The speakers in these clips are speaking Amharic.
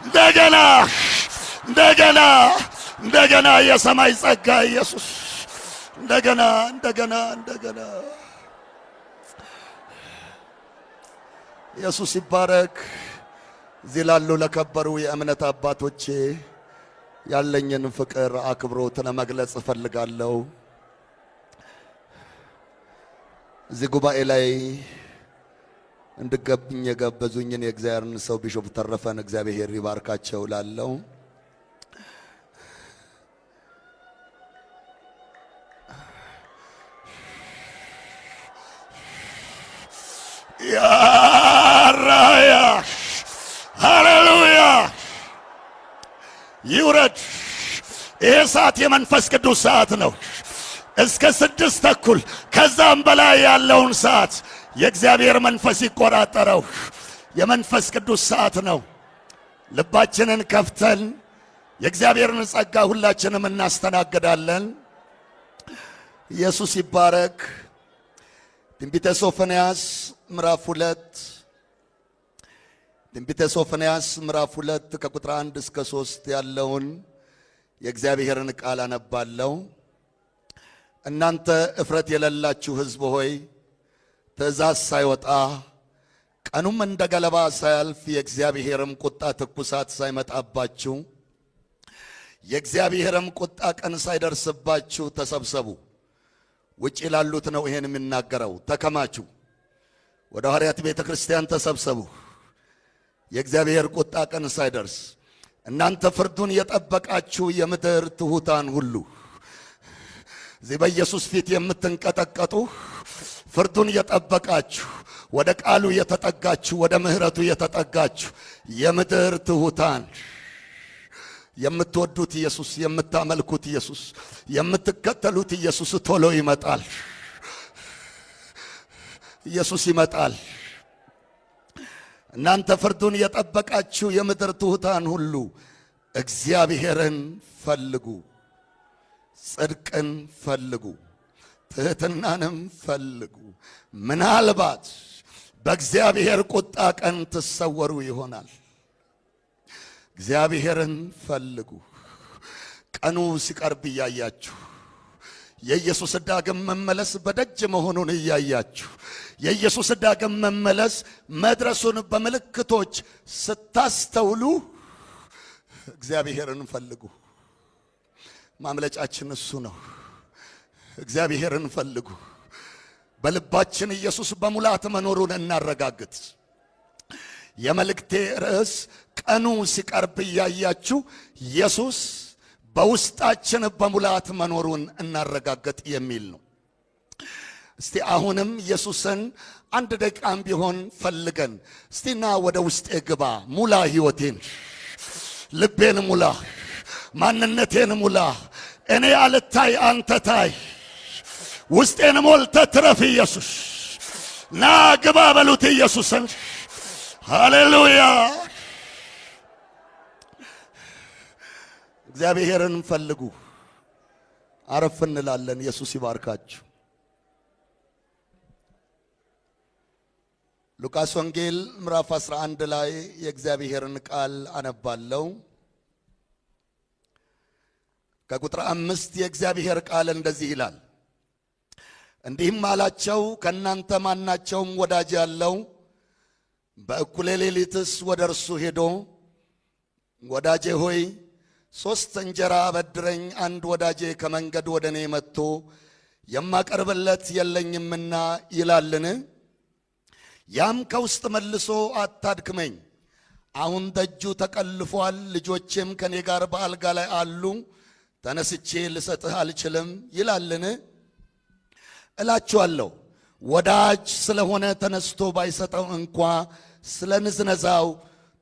እንደገና እንደገና እንደገና የሰማይ ጸጋ ኢየሱስ እንደገና እንደገና እንደገና ኢየሱስ ይባረክ። እዚህ ላሉ ለከበሩ የእምነት አባቶቼ ያለኝን ፍቅር አክብሮት ለመግለጽ እፈልጋለሁ። እዚህ ጉባኤ ላይ እንድገኝ የጋበዙኝን የእግዚአብሔርን ሰው ቢሾፕ ተረፈን እግዚአብሔር ይባርካቸው ላለው ያራያ ሃሌሉያ ይውረድ። ይህ ሰዓት የመንፈስ ቅዱስ ሰዓት ነው። እስከ 6 ተኩል ከዛም በላይ ያለውን ሰዓት የእግዚአብሔር መንፈስ ይቆጣጠረው የመንፈስ ቅዱስ ሰዓት ነው። ልባችንን ከፍተን የእግዚአብሔርን ጸጋ ሁላችንም እናስተናግዳለን። ኢየሱስ ይባረክ። ትንቢተ ሶፎንያስ ምዕራፍ 2 ትንቢተ ሶፎንያስ ምዕራፍ 2 ከቁጥር 1 እስከ 3 ያለውን የእግዚአብሔርን ቃል አነባለሁ። እናንተ እፍረት የሌላችሁ ሕዝብ ሆይ ትእዛዝ ሳይወጣ ቀኑም እንደ ገለባ ሳያልፍ የእግዚአብሔርም ቁጣ ትኩሳት ሳይመጣባችሁ የእግዚአብሔርም ቁጣ ቀን ሳይደርስባችሁ ተሰብሰቡ። ውጪ ላሉት ነው ይሄን የሚናገረው። ተከማቹ፣ ወደ ሐዋርያት ቤተ ክርስቲያን ተሰብሰቡ። የእግዚአብሔር ቁጣ ቀን ሳይደርስ እናንተ ፍርዱን የጠበቃችሁ የምድር ትሑታን ሁሉ እዚህ በኢየሱስ ፊት የምትንቀጠቀጡ ፍርዱን የጠበቃችሁ ወደ ቃሉ የተጠጋችሁ ወደ ምሕረቱ የተጠጋችሁ የምድር ትሑታን የምትወዱት ኢየሱስ የምታመልኩት ኢየሱስ የምትከተሉት ኢየሱስ ቶሎ ይመጣል። ኢየሱስ ይመጣል። እናንተ ፍርዱን የጠበቃችሁ የምድር ትሑታን ሁሉ እግዚአብሔርን ፈልጉ፣ ጽድቅን ፈልጉ፣ ትሕትናንም ፈልጉ። ምናልባት በእግዚአብሔር ቁጣ ቀን ትሰወሩ ይሆናል። እግዚአብሔርን ፈልጉ። ቀኑ ሲቀርብ እያያችሁ የኢየሱስ ዳግም መመለስ በደጅ መሆኑን እያያችሁ የኢየሱስ ዳግም መመለስ መድረሱን በምልክቶች ስታስተውሉ እግዚአብሔርን ፈልጉ። ማምለጫችን እሱ ነው። እግዚአብሔርን ፈልጉ። በልባችን ኢየሱስ በሙላት መኖሩን እናረጋግጥ። የመልእክቴ ርዕስ ቀኑ ሲቀርብ እያያችሁ ኢየሱስ በውስጣችን በሙላት መኖሩን እናረጋግጥ የሚል ነው። እስቲ አሁንም ኢየሱስን አንድ ደቂቃም ቢሆን ፈልገን እስቲና ወደ ውስጤ ግባ፣ ሙላ፣ ሕይወቴን፣ ልቤን ሙላ፣ ማንነቴን ሙላ። እኔ አልታይ አንተ ታይ፣ ውስጤን ሞልተ ትረፍ። ኢየሱስ ና ግባ በሉት ኢየሱስን። ሃሌሉያ። እግዚአብሔርን ፈልጉ። አረፍ እንላለን። ኢየሱስ ይባርካችሁ። ሉቃስ ወንጌል ምዕራፍ 11 ላይ የእግዚአብሔርን ቃል አነባለሁ። ከቁጥር 5 የእግዚአብሔር ቃል እንደዚህ ይላል። እንዲህም አላቸው፣ ከእናንተ ማናቸውም ወዳጅ ያለው በእኩለ ሌሊትስ ወደ እርሱ ሄዶ ወዳጄ ሆይ 3 እንጀራ አበድረኝ፣ አንድ ወዳጄ ከመንገድ ወደ እኔ መጥቶ የማቀርብለት የለኝምና ይላልን? ያም ከውስጥ መልሶ አታድክመኝ፣ አሁን ደጁ ተቀልፏል፣ ልጆቼም ከኔ ጋር በአልጋ ላይ አሉ፣ ተነስቼ ልሰጥህ አልችልም ይላልን? እላችኋለሁ ወዳጅ ስለሆነ ተነስቶ ባይሰጠው እንኳ ስለ ንዝነዛው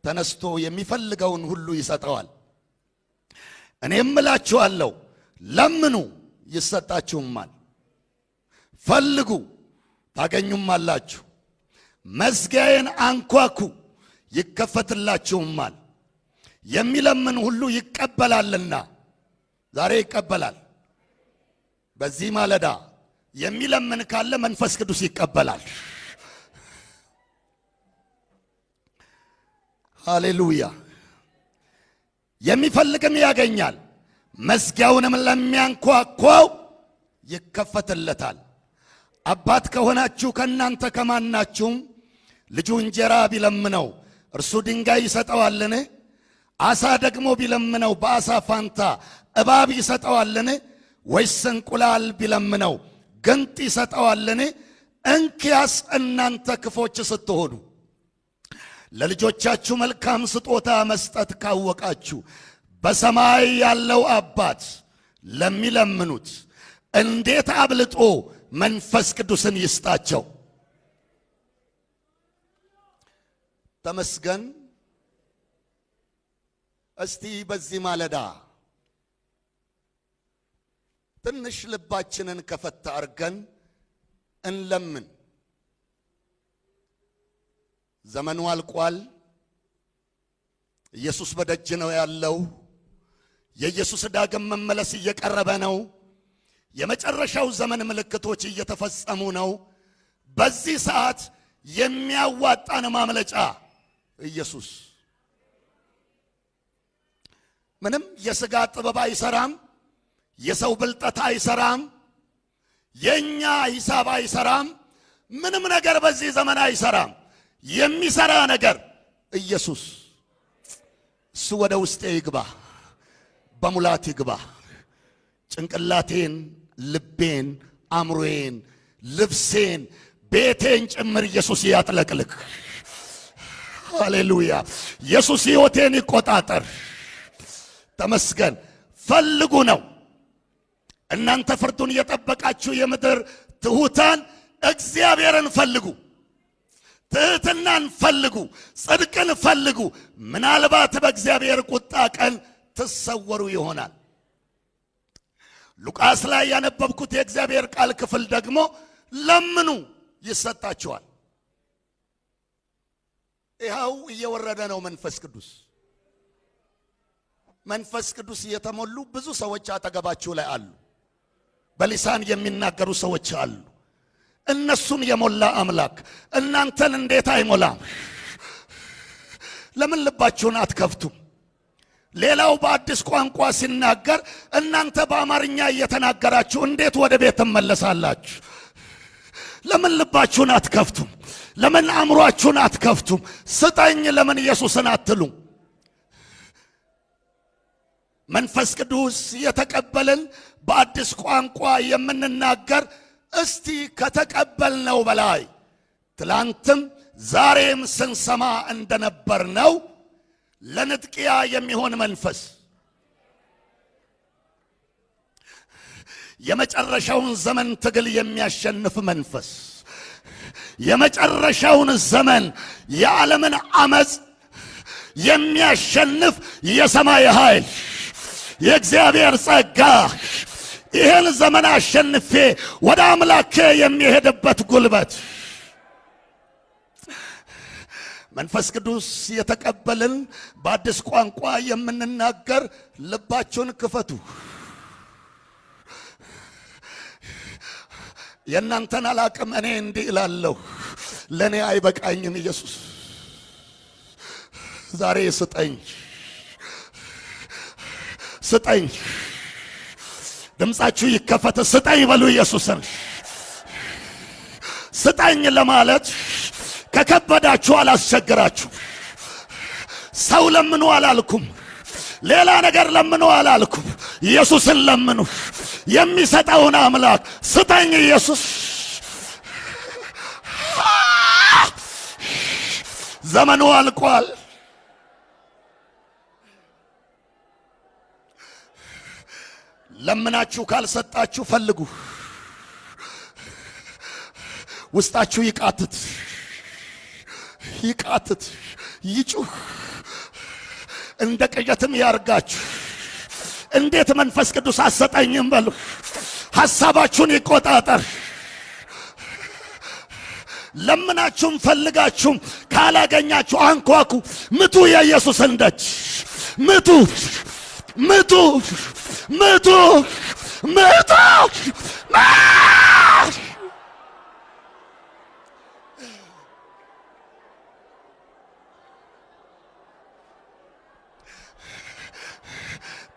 ተነስቶ የሚፈልገውን ሁሉ ይሰጠዋል። እኔም እላችኋለሁ ለምኑ ይሰጣችሁማል፣ ፈልጉ ታገኙማላችሁ፣ መዝጊያዬን አንኳኩ ይከፈትላችሁማል። የሚለምን ሁሉ ይቀበላልና፣ ዛሬ ይቀበላል። በዚህ ማለዳ የሚለምን ካለ መንፈስ ቅዱስ ይቀበላል። ሃሌሉያ። የሚፈልግም ያገኛል፣ መዝጊያውንም ለሚያንኳኳው ይከፈትለታል። አባት ከሆናችሁ ከእናንተ ከማናችሁም ልጁ እንጀራ ቢለምነው እርሱ ድንጋይ ይሰጠዋልን? ዓሣ ደግሞ ቢለምነው በዓሣ ፋንታ እባብ ይሰጠዋልን? ወይስ እንቁላል ቢለምነው ጊንጥ ይሰጠዋልን? እንኪያስ እናንተ ክፎች ስትሆኑ ለልጆቻችሁ መልካም ስጦታ መስጠት ካወቃችሁ በሰማይ ያለው አባት ለሚለምኑት እንዴት አብልጦ መንፈስ ቅዱስን ይስጣቸው። ተመስገን። እስቲ በዚህ ማለዳ ትንሽ ልባችንን ከፈታ አርገን እንለምን። ዘመኑ አልቋል። ኢየሱስ በደጅ ነው ያለው። የኢየሱስ ዳግም መመለስ እየቀረበ ነው። የመጨረሻው ዘመን ምልክቶች እየተፈጸሙ ነው። በዚህ ሰዓት የሚያዋጣን ማምለጫ ኢየሱስ። ምንም የሥጋ ጥበብ አይሰራም። የሰው ብልጠት አይሰራም። የኛ ሂሳብ አይሰራም። ምንም ነገር በዚህ ዘመን አይሰራም። የሚሰራ ነገር ኢየሱስ። እሱ ወደ ውስጤ ይግባ፣ በሙላት ይግባ። ጭንቅላቴን፣ ልቤን፣ አእምሮዬን፣ ልብሴን፣ ቤቴን ጭምር ኢየሱስ ያጥለቅልቅ። ሃሌሉያ። ኢየሱስ ሕይወቴን ይቆጣጠር። ተመስገን። ፈልጉ ነው። እናንተ ፍርዱን እየጠበቃችሁ የምድር ትሑታን እግዚአብሔርን ፈልጉ። ትሕትናን ፈልጉ። ጽድቅን ፈልጉ። ምናልባት በእግዚአብሔር ቁጣ ቀን ትሰወሩ ይሆናል። ሉቃስ ላይ ያነበብኩት የእግዚአብሔር ቃል ክፍል ደግሞ ለምኑ ይሰጣችኋል። ይኸው እየወረደ ነው መንፈስ ቅዱስ። መንፈስ ቅዱስ የተሞሉ ብዙ ሰዎች አጠገባችሁ ላይ አሉ። በሊሳን የሚናገሩ ሰዎች አሉ። እነሱን የሞላ አምላክ እናንተን እንዴት አይሞላም? ለምን ልባችሁን አትከፍቱም? ሌላው በአዲስ ቋንቋ ሲናገር እናንተ በአማርኛ እየተናገራችሁ እንዴት ወደ ቤት ትመለሳላችሁ? ለምን ልባችሁን አትከፍቱም? ለምን አእምሯችሁን አትከፍቱም? ስጠኝ ለምን ኢየሱስን አትሉም? መንፈስ ቅዱስ የተቀበልን በአዲስ ቋንቋ የምንናገር እስቲ ከተቀበልነው በላይ ትላንትም ዛሬም ስንሰማ እንደነበር ነው ለንጥቂያ የሚሆን መንፈስ፣ የመጨረሻውን ዘመን ትግል የሚያሸንፍ መንፈስ፣ የመጨረሻውን ዘመን የዓለምን አመፅ የሚያሸንፍ የሰማይ ኃይል፣ የእግዚአብሔር ጸጋ፣ ይህን ዘመን አሸንፌ ወደ አምላኬ የሚሄድበት ጉልበት መንፈስ ቅዱስ የተቀበልን በአዲስ ቋንቋ የምንናገር ልባችሁን ክፈቱ። የእናንተን አላቅም። እኔ እንዲህ እላለሁ፣ ለእኔ አይበቃኝም። ኢየሱስ ዛሬ ስጠኝ፣ ስጠኝ። ድምፃችሁ ይከፈት። ስጠኝ በሉ ኢየሱስን። ስጠኝ ለማለት ከከበዳችሁ አላስቸግራችሁ። ሰው ለምኑ አላልኩም። ሌላ ነገር ለምኑ አላልኩም። ኢየሱስን ለምኑ። የሚሰጠውን አምላክ ስጠኝ ኢየሱስ። ዘመኑ አልቋል። ለምናችሁ ካልሰጣችሁ ፈልጉ። ውስጣችሁ ይቃትት፣ ይቃትት፣ ይጩህ፣ እንደ ቅዠትም ያርጋችሁ። እንዴት መንፈስ ቅዱስ አሰጠኝም በሉ። ሐሳባችሁን ይቆጣጠር። ለምናችሁም ፈልጋችሁም ካላገኛችሁ አንኳኩ። ምቱ፣ የኢየሱስን ደጅ ምቱ፣ ምቱ፣ ምቱ፣ ምቱ።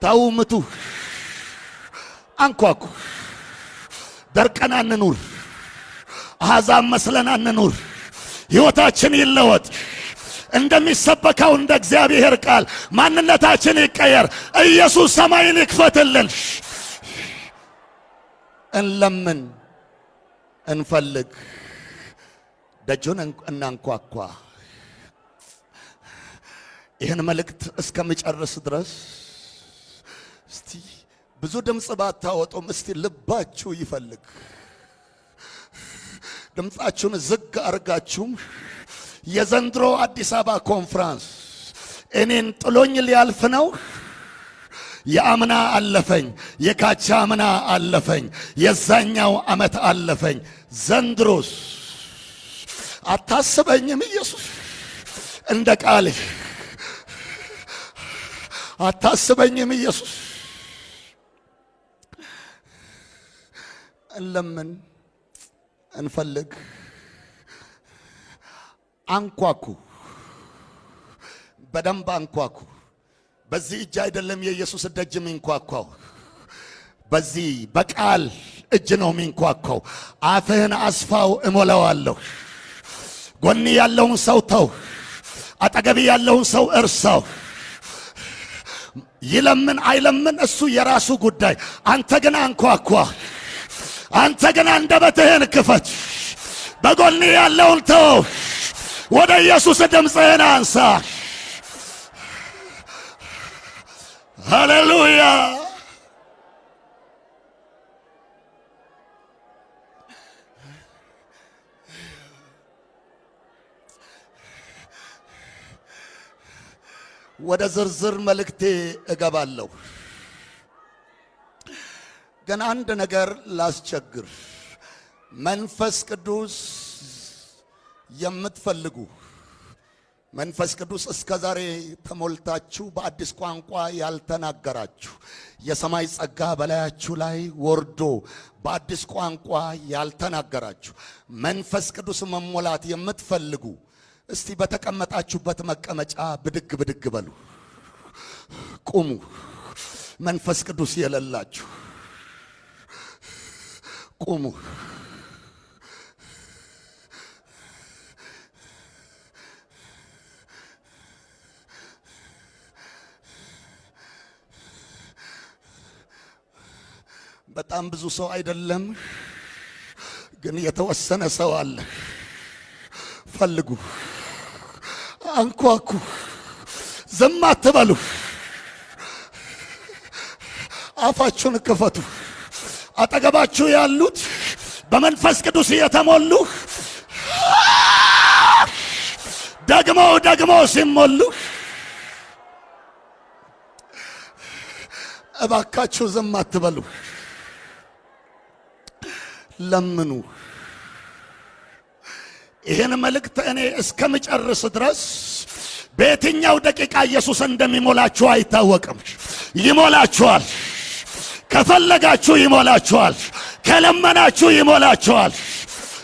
ታው ምቱ፣ አንኳኩ። ደርቀን አንኑር፣ አሕዛብ መስለን አንኑር። ሕይወታችን ይለወጥ። እንደሚሰበከው እንደ እግዚአብሔር ቃል ማንነታችን ይቀየር። ኢየሱስ ሰማይን ይክፈትልን። እንለምን፣ እንፈልግ፣ ደጁን እናንኳኳ። ይህን መልእክት እስከሚጨርስ ድረስ እስቲ ብዙ ድምፅ ባታወጡም እስቲ ልባችሁ ይፈልግ። ድምፃችሁን ዝግ አርጋችሁም የዘንድሮ አዲስ አበባ ኮንፍራንስ እኔን ጥሎኝ ሊያልፍ ነው። የአምና አለፈኝ፣ የካቻ አምና አለፈኝ፣ የዛኛው ዓመት አለፈኝ። ዘንድሮስ አታስበኝም ኢየሱስ? እንደ ቃልህ አታስበኝም ኢየሱስ? እንለምን፣ እንፈልግ፣ አንኳኩ። በደንብ አንኳኩ። በዚህ እጅ አይደለም የኢየሱስ ደጅ የሚንኳኳው፣ በዚህ በቃል እጅ ነው የሚንኳኳው። አፍህን አስፋው፣ እሞላዋለሁ። ጎን ያለውን ሰው ተው፣ አጠገብ ያለውን ሰው እርሳው። ይለምን አይለምን እሱ የራሱ ጉዳይ። አንተ ግን አንኳኳ። አንተ ግን አንደበትህን ክፈት። በጎን ያለውን ተው፣ ወደ ኢየሱስ ድምፅህን አንሳ። ሃሌሉያ! ወደ ዝርዝር መልእክቴ እገባለሁ። ግን አንድ ነገር ላስቸግር። መንፈስ ቅዱስ የምትፈልጉ መንፈስ ቅዱስ እስከ ዛሬ ተሞልታችሁ በአዲስ ቋንቋ ያልተናገራችሁ፣ የሰማይ ጸጋ በላያችሁ ላይ ወርዶ በአዲስ ቋንቋ ያልተናገራችሁ መንፈስ ቅዱስ መሞላት የምትፈልጉ እስቲ በተቀመጣችሁበት መቀመጫ ብድግ ብድግ በሉ፣ ቁሙ። መንፈስ ቅዱስ የሌላችሁ ቁሙ። በጣም ብዙ ሰው አይደለም፣ ግን የተወሰነ ሰው አለ። ፈልጉ፣ አንኳኩ፣ ዝም አትበሉ። አፋችሁን ክፈቱ። አጠገባችሁ ያሉት በመንፈስ ቅዱስ የተሞሉ ደግሞ ሲሞሉ እባካችሁ ዝም አትበሉ። ለምኑ። ይህን መልእክት እኔ እስከምጨርስ ድረስ በየትኛው ደቂቃ ኢየሱስ እንደሚሞላችሁ አይታወቅም። ይሞላችኋል። ከፈለጋችሁ ይሞላችኋል። ከለመናችሁ ይሞላችኋል።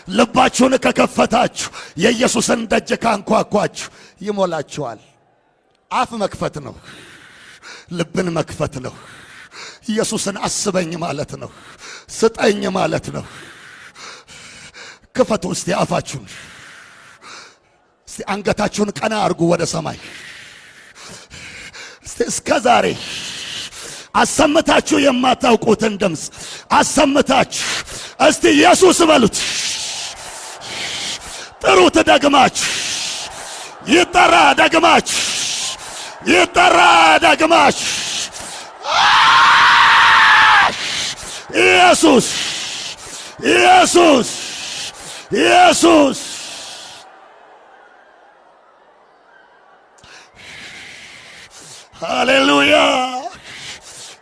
ልባችሁን ከከፈታችሁ፣ የኢየሱስን ደጅ ካንኳኳችሁ ይሞላችኋል። አፍ መክፈት ነው። ልብን መክፈት ነው። ኢየሱስን አስበኝ ማለት ነው። ስጠኝ ማለት ነው። ክፈቱ እስቲ አፋችሁን። እስቲ አንገታችሁን ቀና አርጉ ወደ ሰማይ። እስቲ እስከ ዛሬ አሰምታችሁ የማታውቁትን ድምፅ አሰምታችሁ እስቲ ኢየሱስ በሉት። ጥሩት ደግማችሁ። ይጠራ ደግማችሁ። ይጠራ ደግማችሁ። ኢየሱስ ኢየሱስ ኢየሱስ። ሃሌሉያ።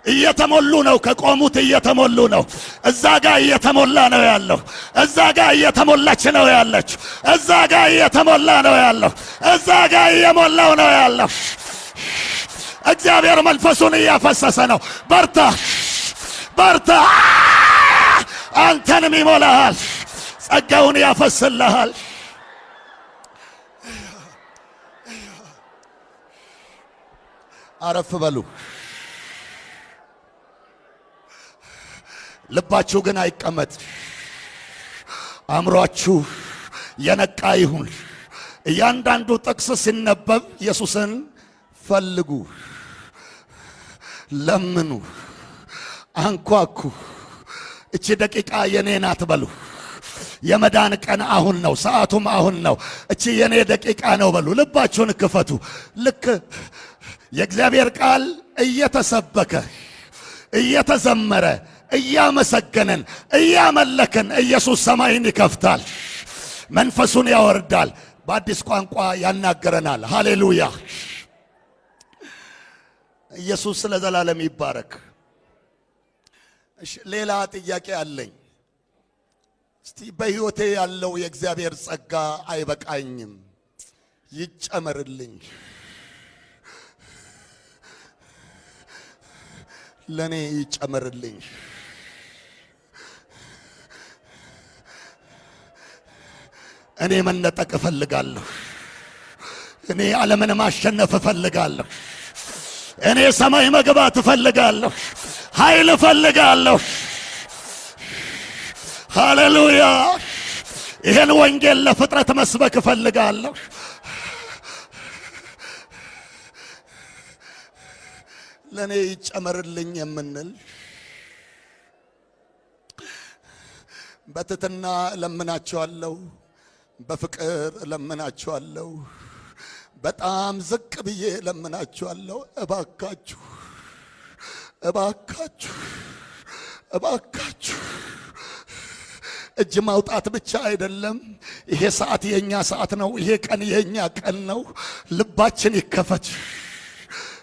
እየተሞሉ ነው። ከቆሙት እየተሞሉ ነው። እዛ ጋር እየተሞላ ነው ያለው። እዛ ጋር እየተሞላች ነው ያለች። እዛ ጋር እየተሞላ ነው ያለው። እዛ ጋር እየሞላው ነው ያለው። እግዚአብሔር መንፈሱን እያፈሰሰ ነው። በርታ በርታ። አንተንም ይሞላሃል። ጸጋውን ያፈስልሃል። አረፍ በሉ። ልባችሁ ግን አይቀመጥ። አእምሯችሁ የነቃ ይሁን። እያንዳንዱ ጥቅስ ሲነበብ ኢየሱስን ፈልጉ፣ ለምኑ፣ አንኳኩ። እቺ ደቂቃ የኔ ናት በሉ። የመዳን ቀን አሁን ነው፣ ሰዓቱም አሁን ነው። እቺ የኔ ደቂቃ ነው በሉ። ልባችሁን ክፈቱ። ልክ የእግዚአብሔር ቃል እየተሰበከ እየተዘመረ እያመሰገነን እያመለከን ኢየሱስ ሰማይን ይከፍታል፣ መንፈሱን ያወርዳል፣ በአዲስ ቋንቋ ያናገረናል። ሃሌሉያ! ኢየሱስ ለዘላለም ይባረክ። ሌላ ጥያቄ አለኝ። እስቲ በሕይወቴ ያለው የእግዚአብሔር ጸጋ አይበቃኝም፣ ይጨመርልኝ። ለኔ ይጨመርልኝ። እኔ መነጠቅ እፈልጋለሁ። እኔ ዓለምን ማሸነፍ እፈልጋለሁ። እኔ ሰማይ መግባት እፈልጋለሁ። ኃይል እፈልጋለሁ። ሃሌሉያ! ይሄን ወንጌል ለፍጥረት መስበክ እፈልጋለሁ። ለኔ ይጨመርልኝ የምንል በትትና እለምናችኋለሁ፣ በፍቅር እለምናችኋለሁ፣ በጣም ዝቅ ብዬ እለምናችኋለሁ። እባካችሁ እባካችሁ እባካችሁ። እጅ ማውጣት ብቻ አይደለም። ይሄ ሰዓት የኛ ሰዓት ነው። ይሄ ቀን የኛ ቀን ነው። ልባችን ይከፈት።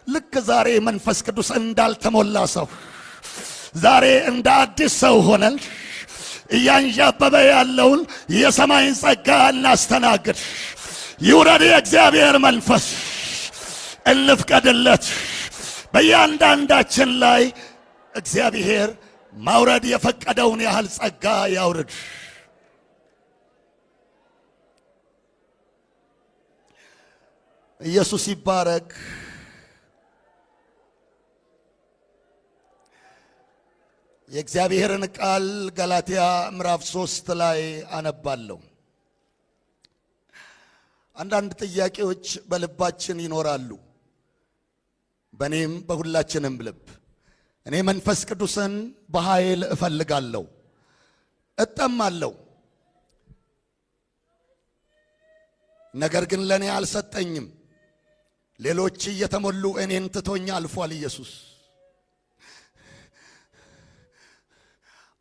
ልክ ዛሬ መንፈስ ቅዱስ እንዳልተሞላ ሰው ዛሬ እንደ አዲስ ሰው ሆነን እያንዣበበ ያለውን የሰማይን ጸጋ እናስተናግድ። ይውረድ የእግዚአብሔር መንፈስ፣ እንፍቀድለት። በእያንዳንዳችን ላይ እግዚአብሔር ማውረድ የፈቀደውን ያህል ጸጋ ያውርድ። ኢየሱስ ይባረክ። የእግዚአብሔርን ቃል ገላትያ ምዕራፍ 3 ላይ አነባለሁ። አንዳንድ ጥያቄዎች በልባችን ይኖራሉ፣ በእኔም በሁላችንም ልብ። እኔ መንፈስ ቅዱስን በኃይል እፈልጋለሁ፣ እጠማለሁ፣ ነገር ግን ለእኔ አልሰጠኝም። ሌሎች እየተሞሉ እኔን ትቶኛ አልፏል ኢየሱስ።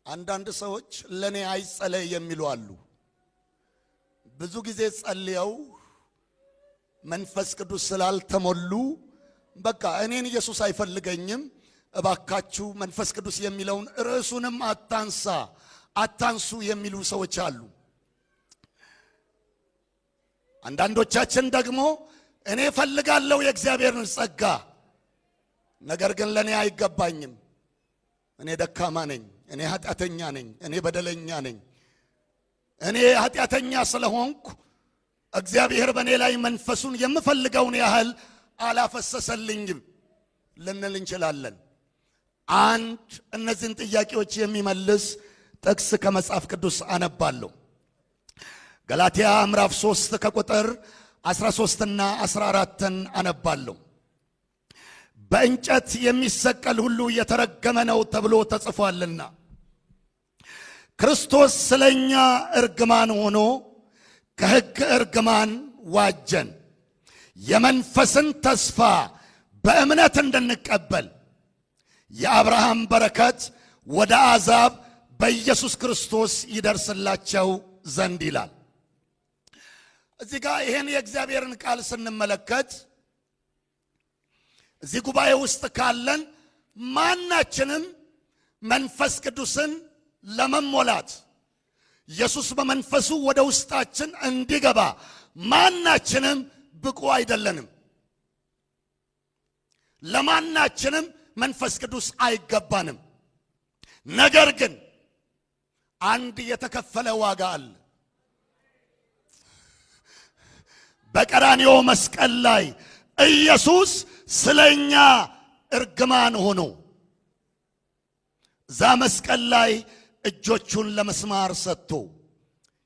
አንዳንድ ሰዎች ለኔ አይጸለይ የሚሉ አሉ። ብዙ ጊዜ ጸልየው መንፈስ ቅዱስ ስላልተሞሉ በቃ እኔን ኢየሱስ አይፈልገኝም፣ እባካችሁ መንፈስ ቅዱስ የሚለውን ርዕሱንም አታንሱ የሚሉ ሰዎች አሉ። አንዳንዶቻችን ደግሞ እኔ ፈልጋለሁ የእግዚአብሔርን ጸጋ፣ ነገር ግን ለኔ አይገባኝም፣ እኔ ደካማ ነኝ፣ እኔ ኃጢአተኛ ነኝ፣ እኔ በደለኛ ነኝ፣ እኔ ኃጢአተኛ ስለሆንኩ እግዚአብሔር በእኔ ላይ መንፈሱን የምፈልገውን ያህል አላፈሰሰልኝም ልንል እንችላለን። አንድ እነዚህን ጥያቄዎች የሚመልስ ጥቅስ ከመጽሐፍ ቅዱስ አነባለሁ። ገላትያ ምዕራፍ 3 ከቁጥር 13 እና 14 አነባለሁ። በእንጨት የሚሰቀል ሁሉ የተረገመ ነው ተብሎ ተጽፏልና ክርስቶስ ስለኛ እርግማን ሆኖ ከሕግ እርግማን ዋጀን፣ የመንፈስን ተስፋ በእምነት እንድንቀበል የአብርሃም በረከት ወደ አሕዛብ በኢየሱስ ክርስቶስ ይደርስላቸው ዘንድ ይላል። እዚህ ጋር ይሄን የእግዚአብሔርን ቃል ስንመለከት እዚህ ጉባኤ ውስጥ ካለን ማናችንም መንፈስ ቅዱስን ለመሞላት ኢየሱስ በመንፈሱ ወደ ውስጣችን እንዲገባ ማናችንም ብቁ አይደለንም። ለማናችንም መንፈስ ቅዱስ አይገባንም። ነገር ግን አንድ የተከፈለ ዋጋ አለ። በቀራንዮ መስቀል ላይ ኢየሱስ ስለኛ እርግማን ሆኖ እዛ መስቀል ላይ እጆቹን ለመስማር ሰጥቶ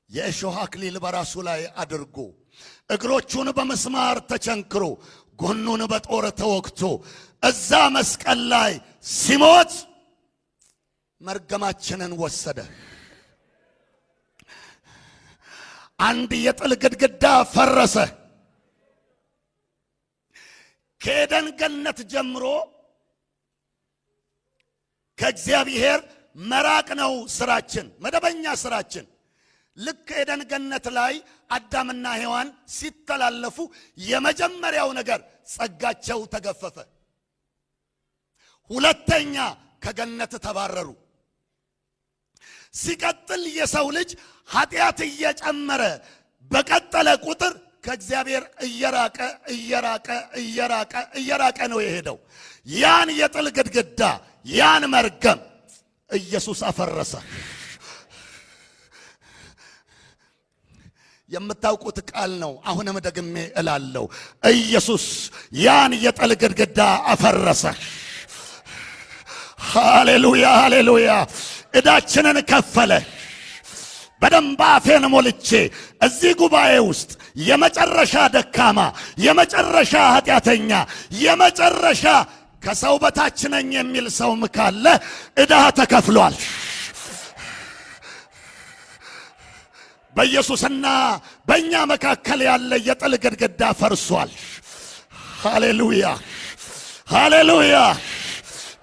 የእሾህ አክሊል በራሱ ላይ አድርጎ እግሮቹን በመስማር ተቸንክሮ ጎኑን በጦር ተወግቶ እዛ መስቀል ላይ ሲሞት መርገማችንን ወሰደ። አንድ የጥል ግድግዳ ፈረሰ። ከኤደን ገነት ጀምሮ ከእግዚአብሔር መራቅ ነው ስራችን፣ መደበኛ ስራችን። ልክ ኤደን ገነት ላይ አዳምና ሔዋን ሲተላለፉ የመጀመሪያው ነገር ጸጋቸው ተገፈፈ። ሁለተኛ ከገነት ተባረሩ። ሲቀጥል የሰው ልጅ ኃጢአት እየጨመረ በቀጠለ ቁጥር ከእግዚአብሔር እየራቀ ነው የሄደው። ያን የጥል ግድግዳ ያን መርገም ኢየሱስ አፈረሰ። የምታውቁት ቃል ነው። አሁንም ደግሜ እላለሁ፣ ኢየሱስ ያን የጥል ግድግዳ አፈረሰ። ሃሌሉያ ሃሌሉያ። ዕዳችንን ከፈለ። በደንብ አፌን ሞልቼ እዚህ ጉባኤ ውስጥ የመጨረሻ ደካማ፣ የመጨረሻ ኃጢአተኛ፣ የመጨረሻ ከሰው በታች ነኝ የሚል ሰውም ካለ ዕዳ ተከፍሏል። በኢየሱስና በእኛ መካከል ያለ የጥል ግድግዳ ፈርሷል። ሃሌሉያ ሃሌሉያ።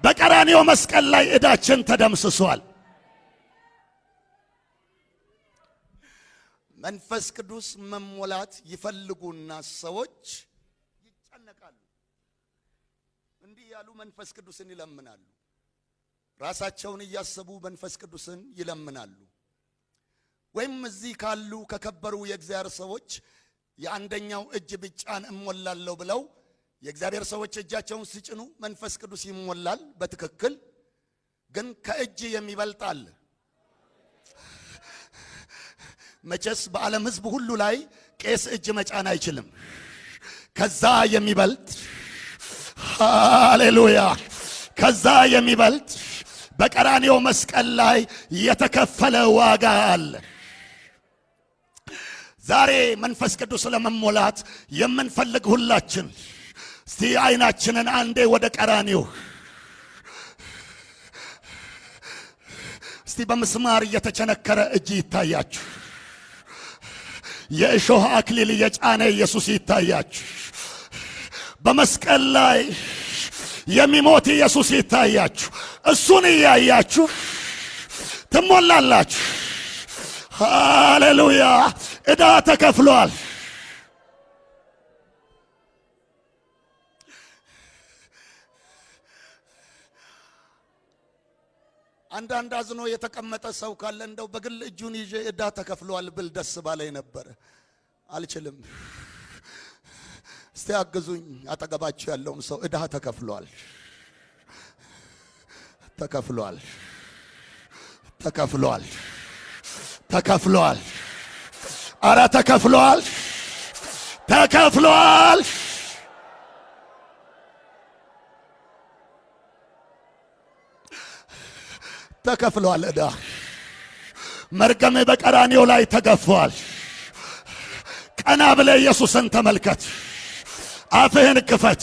በቀራንዮ መስቀል ላይ ዕዳችን ተደምስሷል። መንፈስ ቅዱስ መሞላት ይፈልጉና ሰዎች ይጨነቃሉ። እንዲህ ያሉ መንፈስ ቅዱስን ይለምናሉ። ራሳቸውን እያሰቡ መንፈስ ቅዱስን ይለምናሉ። ወይም እዚህ ካሉ ከከበሩ የእግዚአብሔር ሰዎች የአንደኛው እጅ ብጫን እሞላለሁ ብለው የእግዚአብሔር ሰዎች እጃቸውን ሲጭኑ መንፈስ ቅዱስ ይሞላል። በትክክል ግን ከእጅ የሚበልጣል። መቼስ በዓለም ሕዝብ ሁሉ ላይ ቄስ እጅ መጫን አይችልም። ከዛ የሚበልጥ ሃሌሉያ፣ ከዛ የሚበልጥ በቀራንዮ መስቀል ላይ የተከፈለ ዋጋ አለ። ዛሬ መንፈስ ቅዱስ ለመሞላት የምንፈልግ ሁላችን እስቲ አይናችንን አንዴ ወደ ቀራንዮ፣ እስቲ በምስማር እየተቸነከረ እጅ ይታያችሁ፣ የእሾህ አክሊል የጫነ ኢየሱስ ይታያችሁ፣ በመስቀል ላይ የሚሞት ኢየሱስ ይታያችሁ። እሱን እያያችሁ ትሞላላችሁ። ሃሌሉያ። ዕዳ ተከፍሏል። አንዳንድ አዝኖ የተቀመጠ ሰው ካለ እንደው በግል እጁን ይዤ ዕዳ ተከፍሏል ብል ደስ ባለኝ ነበር። አልችልም። እስቲ አግዙኝ። አጠገባችሁ ያለውን ሰው ዕዳ ተከፍሏል፣ ተከፍሏል፣ ተከፍሏል፣ ተከፍሏል። አረ ተከፍሏል፣ ተከፍሏል። ተከፍሏል። ዕዳ መርገም በቀራንዮ ላይ ተገፏል። ቀና ብለ ኢየሱስን ተመልከት። አፍህን ክፈት።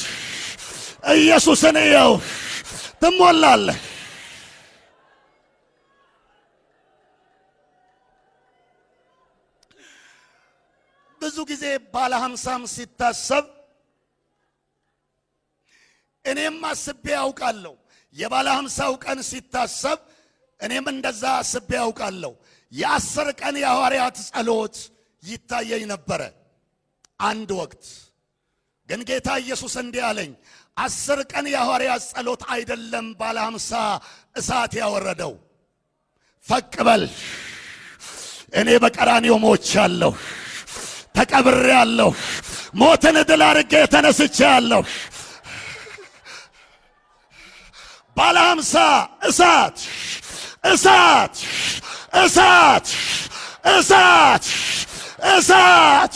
ኢየሱስን እየው፣ ትሞላለህ። ብዙ ጊዜ ባለ 50 ሲታሰብ እኔም አስቤ ያውቃለሁ። የባለ 50 ቀን ሲታሰብ እኔም እንደዛ አስቤ ያውቃለሁ። የ10 ቀን የሐዋርያት ጸሎት ይታየኝ ነበረ አንድ ወቅት። ግን ጌታ ኢየሱስ እንዲህ አለኝ፣ 10 ቀን የሐዋርያት ጸሎት አይደለም ባለ 50 እሳት ያወረደው። ፈቅ በል፣ እኔ በቀራንዮ ሞቻለሁ፣ ተቀብሬአለሁ፣ ሞትን ድል አድርጌ ተነስቼአለሁ። ባለ 50 እሳት እሳት እሳት እሳት እሳት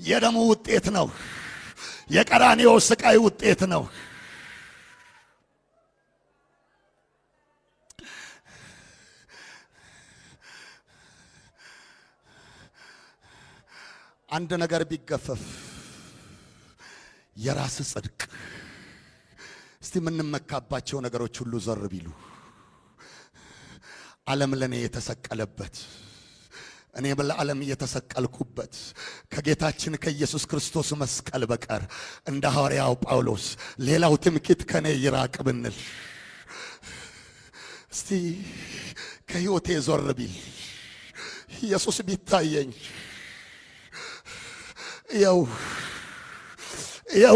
የደሙ ውጤት ነው። የቀራንዮ ስቃይ ውጤት ነው። አንድ ነገር ቢገፈፍ የራስ ጽድቅ እስቲ የምንመካባቸው ነገሮች ሁሉ ዘር ቢሉ ዓለም ለኔ የተሰቀለበት እኔ ለዓለም የተሰቀልኩበት ከጌታችን ከኢየሱስ ክርስቶስ መስቀል በቀር እንደ ሐዋርያው ጳውሎስ ሌላው ትምክህት ከኔ ይራቅ ብንል እስቲ ከሕይወቴ ዞር ቢል ኢየሱስ ቢታየኝ ያው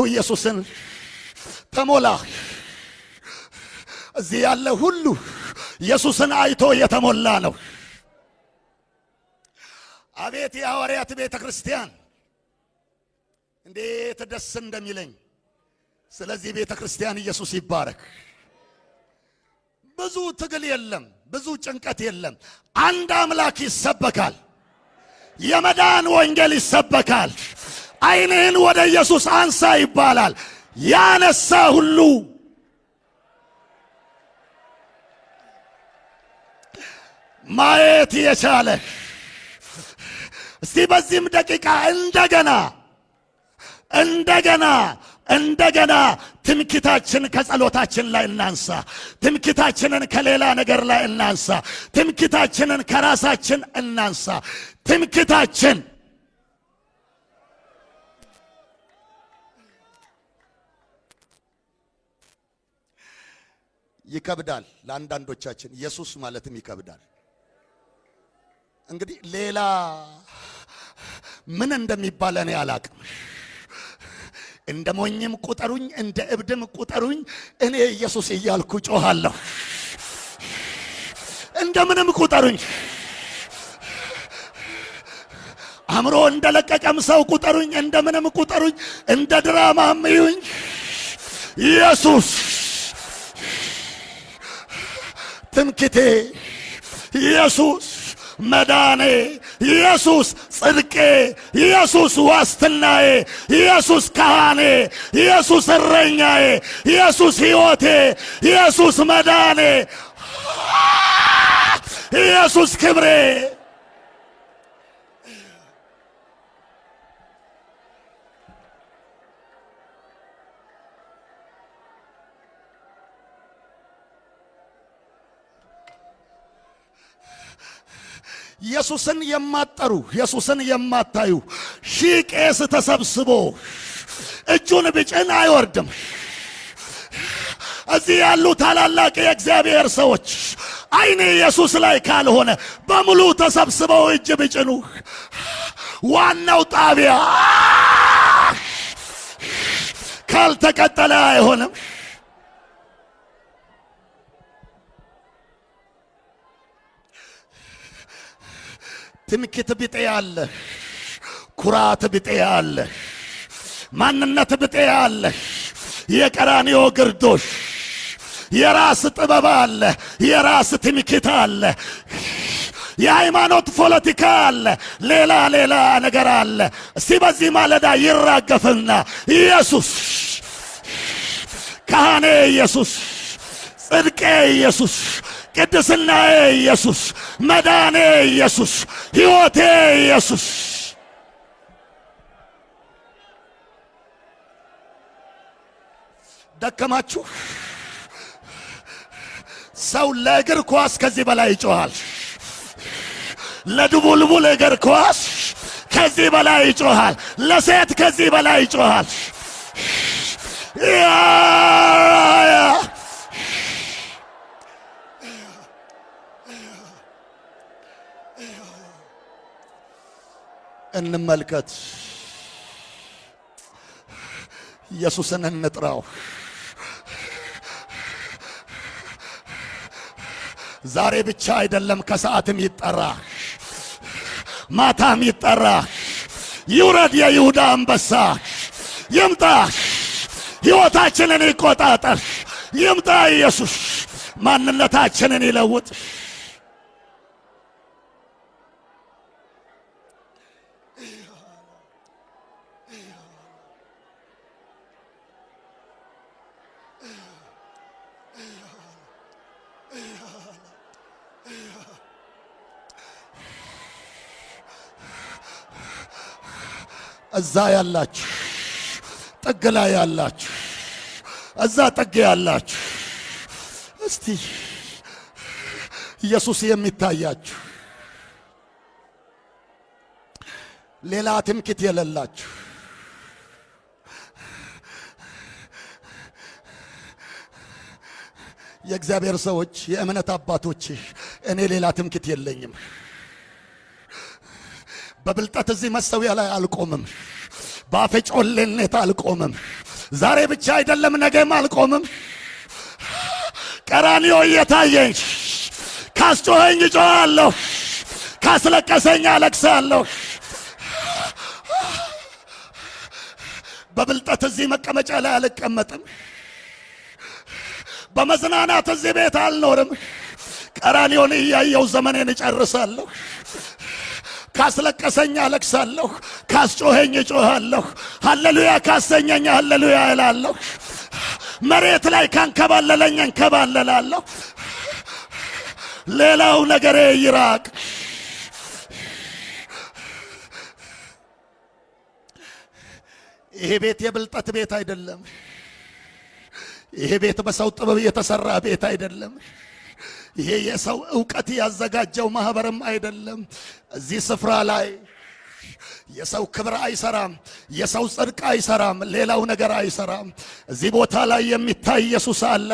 ኢየሱስን ተሞላ እዚህ ያለ ሁሉ ኢየሱስን አይቶ የተሞላ ነው። አቤት የሐዋርያት ቤተ ክርስቲያን እንዴት ደስ እንደሚለኝ። ስለዚህ ቤተ ክርስቲያን ኢየሱስ ይባረክ። ብዙ ትግል የለም፣ ብዙ ጭንቀት የለም። አንድ አምላክ ይሰበካል። የመዳን ወንጌል ይሰበካል። ዓይንህን ወደ ኢየሱስ አንሳ ይባላል። ያነሳ ሁሉ ማየት የቻለ እስቲ በዚህም ደቂቃ እንደገና ትምክህታችን ከጸሎታችን ላይ እናንሳ። ትምክህታችንን ከሌላ ነገር ላይ እናንሳ። ትምክህታችንን ከራሳችን እናንሳ። ትምክህታችን ይከብዳል። ለአንዳንዶቻችን ኢየሱስ ማለትም ይከብዳል። እንግዲህ ሌላ ምን እንደሚባል እኔ አላቅም። እንደ ሞኝም ቁጠሩኝ፣ እንደ እብድም ቁጠሩኝ፣ እኔ ኢየሱስ እያልኩ ጮኻለሁ። እንደምንም ቁጠሩኝ፣ አእምሮ እንደለቀቀም ሰው ቁጠሩኝ፣ እንደምንም ቁጠሩኝ፣ እንደ ድራማም እዩኝ። ኢየሱስ ትምክህቴ፣ ኢየሱስ መዳኔ፣ ኢየሱስ ጽድቄ፣ ኢየሱስ ዋስትናዬ፣ ኢየሱስ ካህኔ፣ ኢየሱስ እረኛዬ፣ ኢየሱስ ሕይወቴ፣ ኢየሱስ መዳኔ፣ ኢየሱስ ክብሬ። ኢየሱስን የማትጠሩ ኢየሱስን የማታዩ ሺህ ቄስ ተሰብስቦ እጁን ቢጭን አይወርድም። እዚህ ያሉ ታላላቅ የእግዚአብሔር ሰዎች ዓይን ኢየሱስ ላይ ካልሆነ በሙሉ ተሰብስበው እጅ ቢጭኑ ዋናው ጣቢያ ካልተቀጠለ አይሆንም። ትምክህት ቢጤ አለ፣ ኩራት ቢጤ አለ፣ ማንነት ቢጤ አለ፣ የቀራንዮ ግርዶሽ፣ የራስ ጥበብ አለ፣ የራስ ትምክህት አለ፣ የሃይማኖት ፖለቲካ አለ፣ ሌላ ነገር አለ። እስቲ በዚህ ማለዳ ይራገፍና ኢየሱስ ካህኔ፣ ኢየሱስ ጽድቄ፣ ኢየሱስ ቅድስናዬ፣ ኢየሱስ መዳኔ፣ ኢየሱስ ሕይወቴ፣ ኢየሱስ ደከማችሁ። ሰው ለእግር ኳስ ከዚህ በላይ ይጮሃል። ለድቡልቡል እግር ኳስ ከዚህ በላይ ይጮሃል። ለሴት ከዚህ በላይ ይጮሃል። እንመልከት፣ ኢየሱስን እንጥራው። ዛሬ ብቻ አይደለም፣ ከሰዓትም ይጠራ፣ ማታም ይጠራ። ይውረድ የይሁዳ አንበሳ፣ ይምጣ፣ ሕይወታችንን ይቆጣጠር። ይምጣ ኢየሱስ፣ ማንነታችንን ይለውጥ። እዛ ያላችሁ ጥግ ላይ ያላችሁ እዛ ጥግ ያላችሁ እስቲ ኢየሱስ የሚታያችሁ ሌላ ትምክህት የሌላችሁ የእግዚአብሔር ሰዎች የእምነት አባቶች እኔ ሌላ ትምክህት የለኝም። በብልጠት እዚህ መሰዊያ ላይ አልቆምም። በአፌ ጮሌነት አልቆምም። ዛሬ ብቻ አይደለም ነገም አልቆምም። ቀራንዮ እየታየኝ ካስጮኸኝ እጮኻለሁ፣ ካስለቀሰኝ አለቅሳለሁ። በብልጠት እዚህ መቀመጫ ላይ አልቀመጥም። በመዝናናት እዚህ ቤት አልኖርም። ቀራንዮን እያየው ዘመኔን እጨርሳለሁ። ካስለቀሰኝ አለቅሳለሁ፣ ካስጮኸኝ እጮኻለሁ። ሃሌሉያ ካሰኘኝ ሃሌሉያ እላለሁ። መሬት ላይ ካንከባለለኝ እንከባለላለሁ። ሌላው ነገሬ ይራቅ። ይሄ ቤት የብልጠት ቤት አይደለም። ይሄ ቤት በሰው ጥበብ የተሰራ ቤት አይደለም። ይሄ የሰው ዕውቀት ያዘጋጀው ማህበርም አይደለም። እዚህ ስፍራ ላይ የሰው ክብር አይሰራም፣ የሰው ጽድቅ አይሰራም፣ ሌላው ነገር አይሰራም። እዚህ ቦታ ላይ የሚታይ ኢየሱስ አለ፣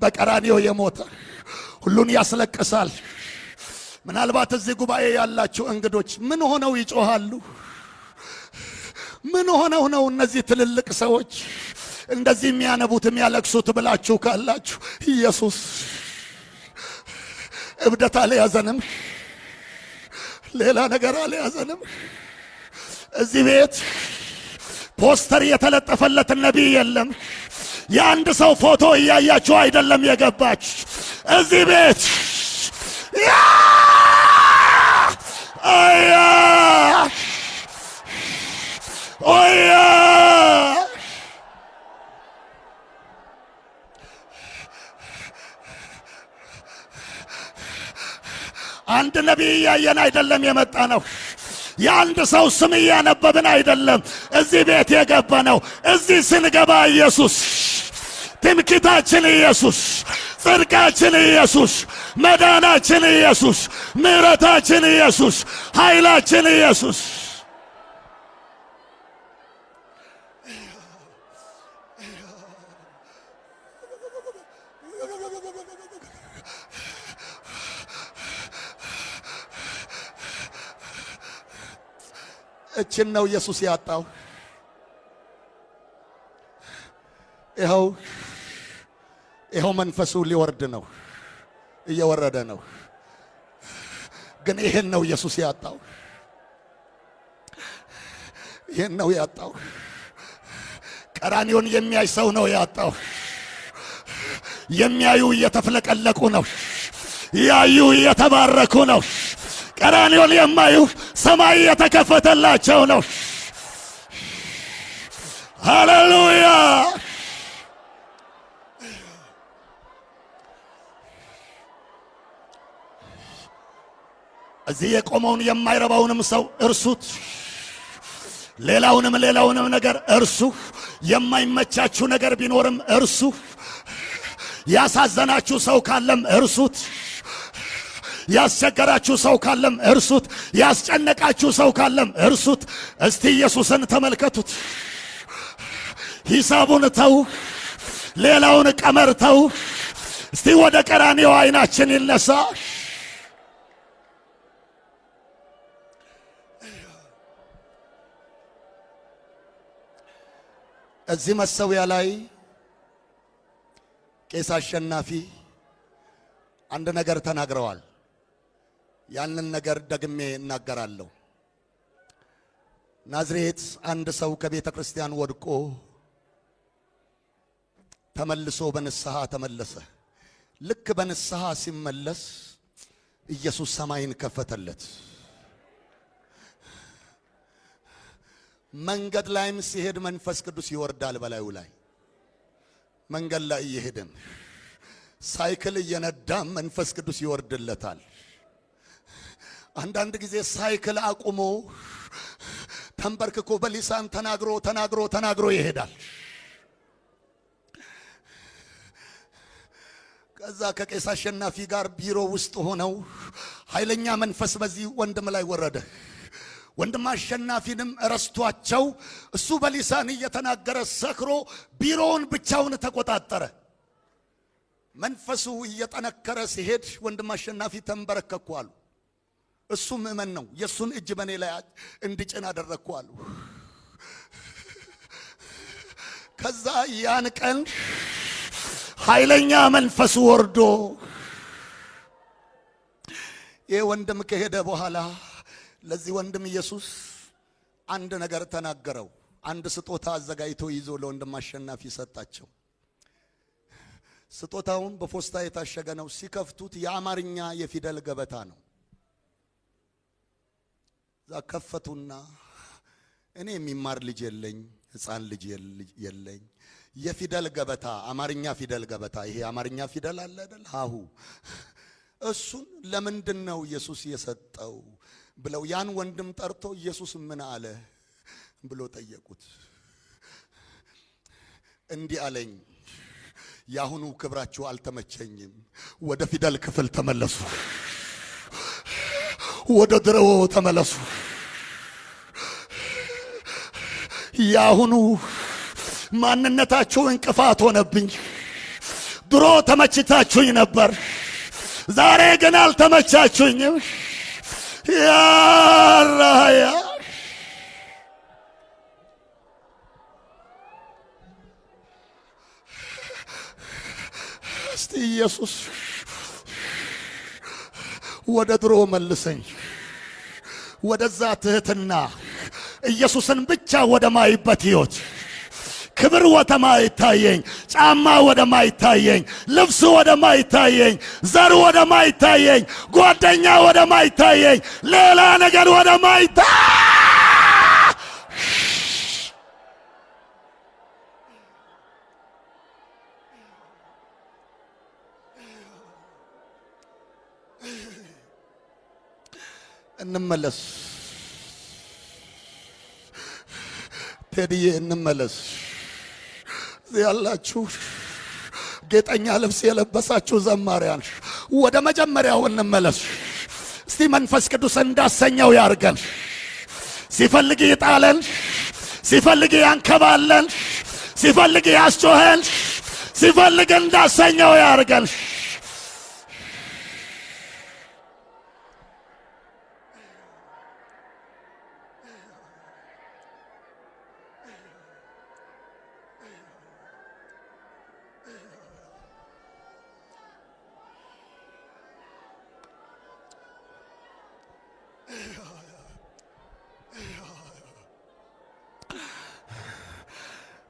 በቀራንዮ የሞተ ሁሉን ያስለቅሳል። ምናልባት እዚህ ጉባኤ ያላችሁ እንግዶች ምን ሆነው ይጮሃሉ? ምን ሆነው ነው እነዚህ ትልልቅ ሰዎች እንደዚህ የሚያነቡት የሚያለቅሱት ብላችሁ ካላችሁ ኢየሱስ እብደት አልያዘንም፣ ሌላ ነገር አልያዘንም። እዚህ ቤት ፖስተር የተለጠፈለት ነቢይ የለም። የአንድ ሰው ፎቶ እያያችሁ አይደለም የገባች እዚህ ቤት አያ ኦያ አንድ ነቢይ እያየን አይደለም የመጣ ነው። የአንድ ሰው ስም እያነበብን አይደለም እዚህ ቤት የገባ ነው። እዚህ ስንገባ ኢየሱስ፣ ትምክህታችን ኢየሱስ፣ ጽድቃችን ኢየሱስ፣ መዳናችን ኢየሱስ፣ ምሕረታችን ኢየሱስ፣ ኃይላችን ኢየሱስ። እችን ነው ኢየሱስ ያጣው። ይኸው መንፈሱ ሊወርድ ነው፣ እየወረደ ነው። ግን ይሄን ነው ኢየሱስ ያጣው። ይሄን ነው ያጣው። ቀራንዮን የሚያይ ሰው ነው ያጣው። የሚያዩ እየተፍለቀለቁ ነው፣ ያዩ እየተባረኩ ነው። ቀራንዮን የማዩ ሰማይ የተከፈተላቸው ነው። ሃሌሉያ። እዚህ የቆመውን የማይረባውንም ሰው እርሱት። ሌላውንም ነገር እርሱ። የማይመቻችሁ ነገር ቢኖርም እርሱ። ያሳዘናችሁ ሰው ካለም እርሱት። ያስቸገራችሁ ሰው ካለም እርሱት። ያስጨነቃችሁ ሰው ካለም እርሱት። እስቲ ኢየሱስን ተመልከቱት። ሂሳቡን ተው፣ ሌላውን ቀመር ተው። እስቲ ወደ ቀራንዮ አይናችን ይነሳ። እዚህ መሰዊያ ላይ ቄስ አሸናፊ አንድ ነገር ተናግረዋል። ያንን ነገር ደግሜ እናገራለሁ። ናዝሬት አንድ ሰው ከቤተ ክርስቲያን ወድቆ ተመልሶ በንስሐ ተመለሰ። ልክ በንስሐ ሲመለስ ኢየሱስ ሰማይን ከፈተለት። መንገድ ላይም ሲሄድ መንፈስ ቅዱስ ይወርዳል በላዩ ላይ። መንገድ ላይ እየሄድን ሳይክል እየነዳም መንፈስ ቅዱስ ይወርድለታል። አንዳንድ ጊዜ ሳይክል አቁሞ ተንበርክኮ በሊሳን ተናግሮ ይሄዳል። ከዛ ከቄስ አሸናፊ ጋር ቢሮ ውስጥ ሆነው ኃይለኛ መንፈስ በዚህ ወንድም ላይ ወረደ። ወንድም አሸናፊንም ረስቷቸው እሱ በሊሳን እየተናገረ ሰክሮ ቢሮውን ብቻውን ተቆጣጠረ። መንፈሱ እየጠነከረ ሲሄድ ወንድም አሸናፊ ተንበረከኩ አሉ። እሱ ምእመን ነው። የሱን እጅ በኔ ላይ እንዲጭን አደረግኩ አሉ። ከዛ ያን ቀን ኃይለኛ መንፈሱ ወርዶ ይህ ወንድም ከሄደ በኋላ ለዚህ ወንድም ኢየሱስ አንድ ነገር ተናገረው። አንድ ስጦታ አዘጋጅቶ ይዞ ለወንድም አሸናፊ ሰጣቸው። ስጦታውን በፖስታ የታሸገ ነው። ሲከፍቱት የአማርኛ የፊደል ገበታ ነው። ከፈቱና እኔ የሚማር ልጅ የለኝ፣ ሕፃን ልጅ የለኝ፣ የፊደል ገበታ አማርኛ ፊደል ገበታ፣ ይሄ አማርኛ ፊደል አለ አይደል? ሃሁ እሱን ለምንድነው ኢየሱስ የሰጠው ብለው ያን ወንድም ጠርቶ ኢየሱስ ምን አለ ብሎ ጠየቁት። እንዲህ አለኝ፣ ያሁኑ ክብራችሁ አልተመቸኝም፣ ወደ ፊደል ክፍል ተመለሱ፣ ወደ ድሮው ተመለሱ። ያሁኑ ማንነታችሁ እንቅፋት ሆነብኝ። ድሮ ተመችታችሁኝ ነበር፣ ዛሬ ግን አልተመቻችሁኝም። ያራያ እስቲ ኢየሱስ ወደ ድሮ መልሰኝ፣ ወደዛ ትህትና፣ ኢየሱስን ብቻ ወደ ማይበት ሕይወት፣ ክብር ወደ ማይታየኝ፣ ጫማ ወደ ማይታየኝ፣ ልብስ ወደ ማይታየኝ፣ ዘር ወደ ማይታየኝ፣ ጓደኛ ወደ ማይታየኝ፣ ሌላ ነገር ወደ ማይታይ እንመለስ። ቴዲዬ እንመለስ። ያላችሁ ጌጠኛ ልብስ የለበሳችሁ ዘማሪያን ወደ መጀመሪያው እንመለስ። እስቲ መንፈስ ቅዱስ እንዳሰኘው ያርገን። ሲፈልግ ይጣለን፣ ሲፈልግ ያንከባለን፣ ሲፈልግ ያስጮኸን፣ ሲፈልግ እንዳሰኘው ያርገን።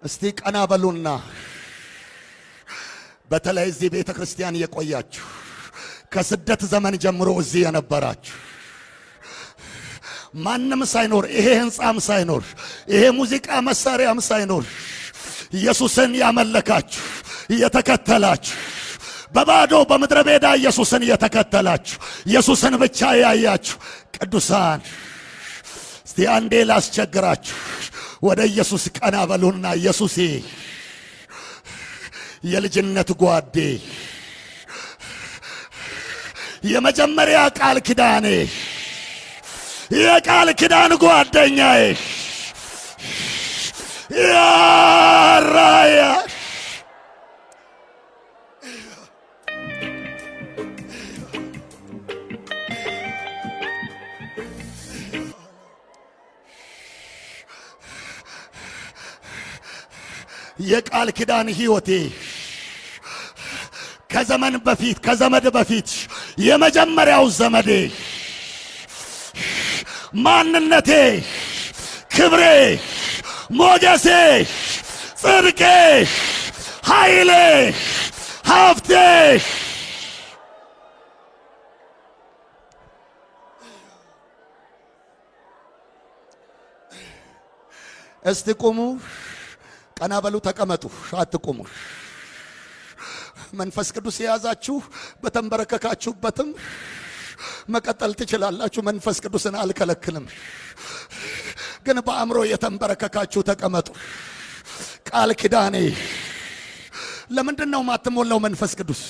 እስቲ ቀና በሉና በተለይ እዚህ ቤተ ክርስቲያን የቆያችሁ ከስደት ዘመን ጀምሮ እዚህ የነበራችሁ ማንም ሳይኖር፣ ይሄ ህንጻም ሳይኖር፣ ይሄ ሙዚቃ መሳሪያም ሳይኖር ኢየሱስን ያመለካችሁ የተከተላችሁ፣ በባዶ በምድረ በዳ ኢየሱስን የተከተላችሁ፣ ኢየሱስን ብቻ ያያችሁ ቅዱሳን እስቲ አንዴ ላስቸግራችሁ። ወደ ኢየሱስ ቀና በሉና ኢየሱሴ የልጅነት ጓዴ፣ የመጀመሪያ ቃል ኪዳኔ፣ የቃል ኪዳን ጓደኛዬ ያራያ የቃል ኪዳን ሕይወቴ ከዘመን በፊት ከዘመድ በፊት የመጀመሪያው ዘመዴ፣ ማንነቴ፣ ክብሬ፣ ሞገሴ፣ ጽድቄ፣ ኃይሌ፣ ሀብቴ እስቲ ቁሙ፣ ቀና በሉ፣ ተቀመጡ፣ አትቁሙ። መንፈስ ቅዱስ የያዛችሁ በተንበረከካችሁበትም መቀጠል ትችላላችሁ። መንፈስ ቅዱስን አልከለክልም። ግን በአእምሮ የተንበረከካችሁ ተቀመጡ። ቃል ኪዳኔ ለምንድነው ማትሞላው? መንፈስ ቅዱስ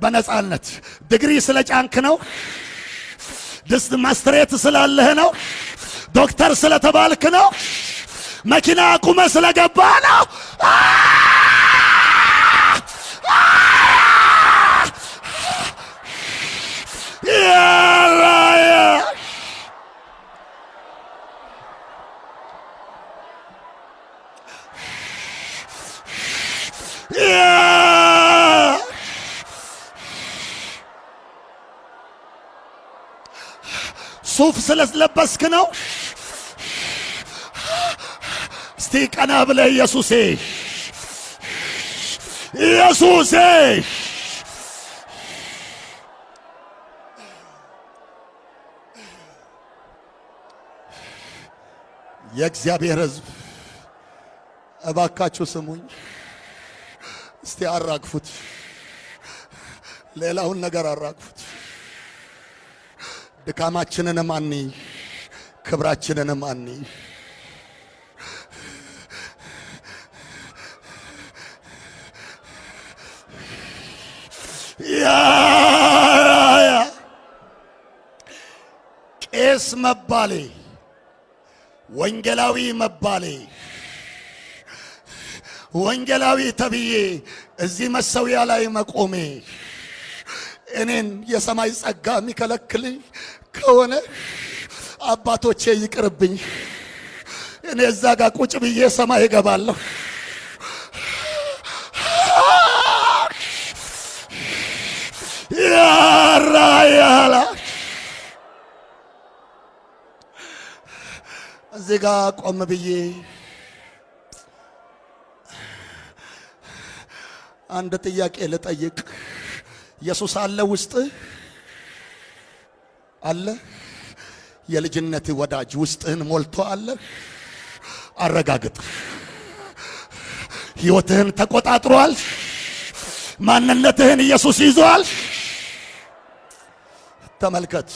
በነጻነት ዲግሪ ስለጫንክ ነው? ድስት ማስትሬት ስላለህ ነው? ዶክተር ስለተባልክ ነው? መኪና አቁመ ስለገባ ነው? ሱፍ ስለለበስክ ነው? እስቲ ቀና ብለህ ኢየሱሴ ኢየሱሴ የእግዚአብሔር ሕዝብ እባካችሁ ስሙኝ። እስቲ አራግፉት፣ ሌላውን ነገር አራግፉት። ድካማችንንም አኒ ክብራችንንም አኒ ቄስ መባሌ ወንጌላዊ መባሌ ወንጌላዊ ተብዬ እዚህ መሰዊያ ላይ መቆሜ እኔን የሰማይ ጸጋ የሚከለክልኝ ከሆነ አባቶቼ ይቅርብኝ። እኔ እዛ ጋር ቁጭ ብዬ ሰማይ እገባለሁ። ያራያላ እዚህ ጋር ቆም ብዬ አንድ ጥያቄ ልጠይቅ። ኢየሱስ አለ ውስጥ አለ? የልጅነት ወዳጅ ውስጥህን ሞልቶ አለ? አረጋግጥ። ሕይወትህን ተቆጣጥሯል? ማንነትህን ኢየሱስ ይዟል? ተመልከት።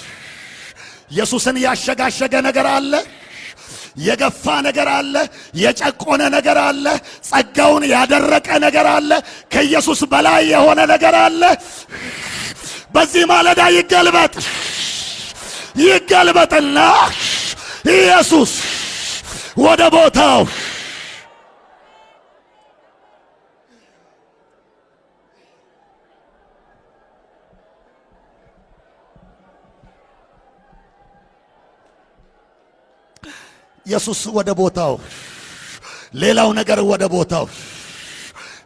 ኢየሱስን ያሸጋሸገ ነገር አለ? የገፋ ነገር አለ? የጨቆነ ነገር አለ? ጸጋውን ያደረቀ ነገር አለ? ከኢየሱስ በላይ የሆነ ነገር አለ? በዚህ ማለዳ ይገልበጥና ኢየሱስ ወደ ቦታው ኢየሱስ ወደ ቦታው፣ ሌላው ነገር ወደ ቦታው፣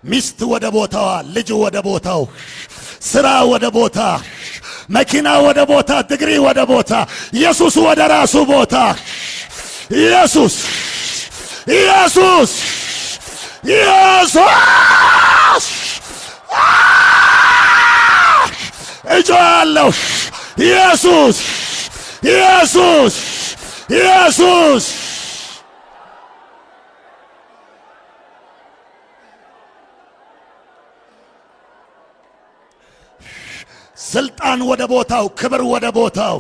ሚስት ወደ ቦታዋ፣ ልጅ ወደ ቦታው፣ ስራ ወደ ቦታ፣ መኪና ወደ ቦታ፣ ዲግሪ ወደ ቦታ፣ ኢየሱስ ወደ ራሱ ቦታ። ኢየሱስ ኢየሱስ ኢየሱስ እጆአለሁ። ኢየሱስ ኢየሱስ ኢየሱስ ስልጣን ወደ ቦታው፣ ክብር ወደ ቦታው፣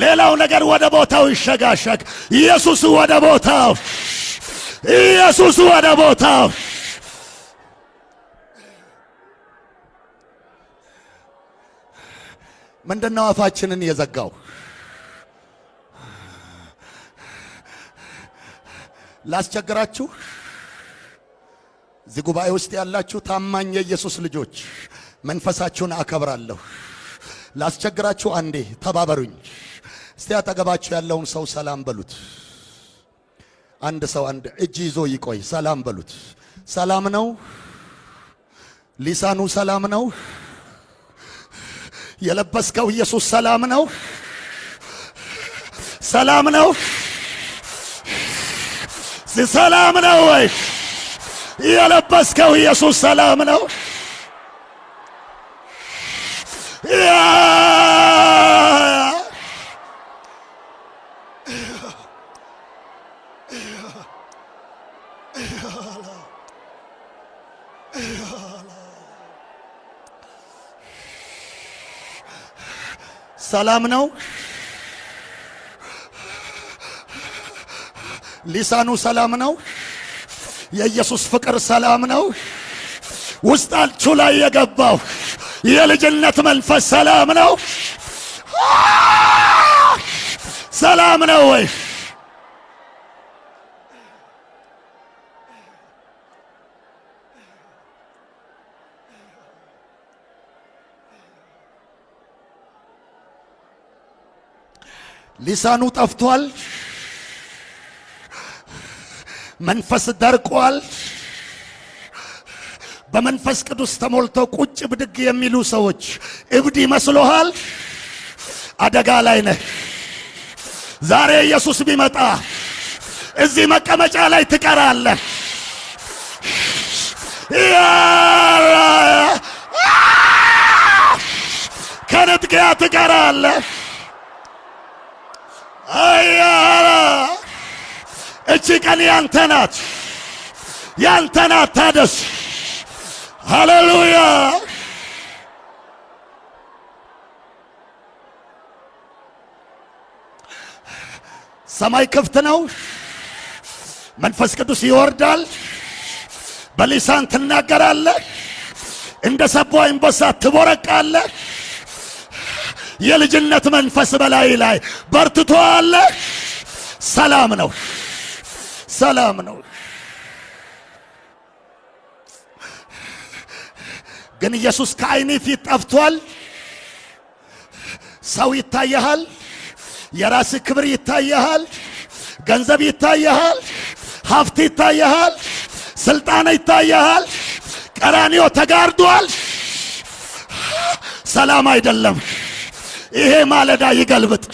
ሌላው ነገር ወደ ቦታው ይሸጋሸግ። ኢየሱስ ወደ ቦታው፣ ኢየሱስ ወደ ቦታው። ምንድነው አፋችንን የዘጋው? ላስቸግራችሁ። እዚህ ጉባኤ ውስጥ ያላችሁ ታማኝ የኢየሱስ ልጆች መንፈሳችሁን አከብራለሁ። ላስቸግራችሁ፣ አንዴ ተባበሩኝ። እስቲ አጠገባችሁ ያለውን ሰው ሰላም በሉት። አንድ ሰው አንድ እጅ ይዞ ይቆይ፣ ሰላም በሉት። ሰላም ነው? ሊሳኑ ሰላም ነው? የለበስከው ኢየሱስ ሰላም ነው? ሰላም ነው? ሰላም ነው ወይ? የለበስከው ኢየሱስ ሰላም ነው? ሰላም ነው? ሊሳኑ ሰላም ነው። የኢየሱስ ፍቅር ሰላም ነው። ውስጣችሁ ላይ የገባው የልጅነት መንፈስ ሰላም ነው። ሰላም ነው ወይ? ሊሳኑ ጠፍቷል። መንፈስ ደርቋል። በመንፈስ ቅዱስ ተሞልተው ቁጭ ብድግ የሚሉ ሰዎች እብድ ይመስሎሃል? አደጋ ላይ ነህ። ዛሬ ኢየሱስ ቢመጣ እዚህ መቀመጫ ላይ ትቀራለህ። ከንጥቂያ ትቀራለህ። አያራ እቺ ቀን ያንተ ናት፣ ያንተ ናት። ታደስ። ሃሌሉያ። ሰማይ ክፍት ነው። መንፈስ ቅዱስ ይወርዳል። በሊሳን ትናገራለህ። እንደ ሰባው አንበሳ ትቦረቃለህ። የልጅነት መንፈስ በላይ ላይ በርትቷል። ሰላም ነው፣ ሰላም ነው። ግን ኢየሱስ ከዓይኔ ፊት ጠፍቷል። ሰው ይታየሃል። የራስ ክብር ይታየሃል። ገንዘብ ይታየሃል። ሀብት ይታየሃል። ስልጣን ይታየሃል። ቀራንዮ ተጋርዷል። ሰላም አይደለም። ይሄ ማለዳ ይገልብጥ፣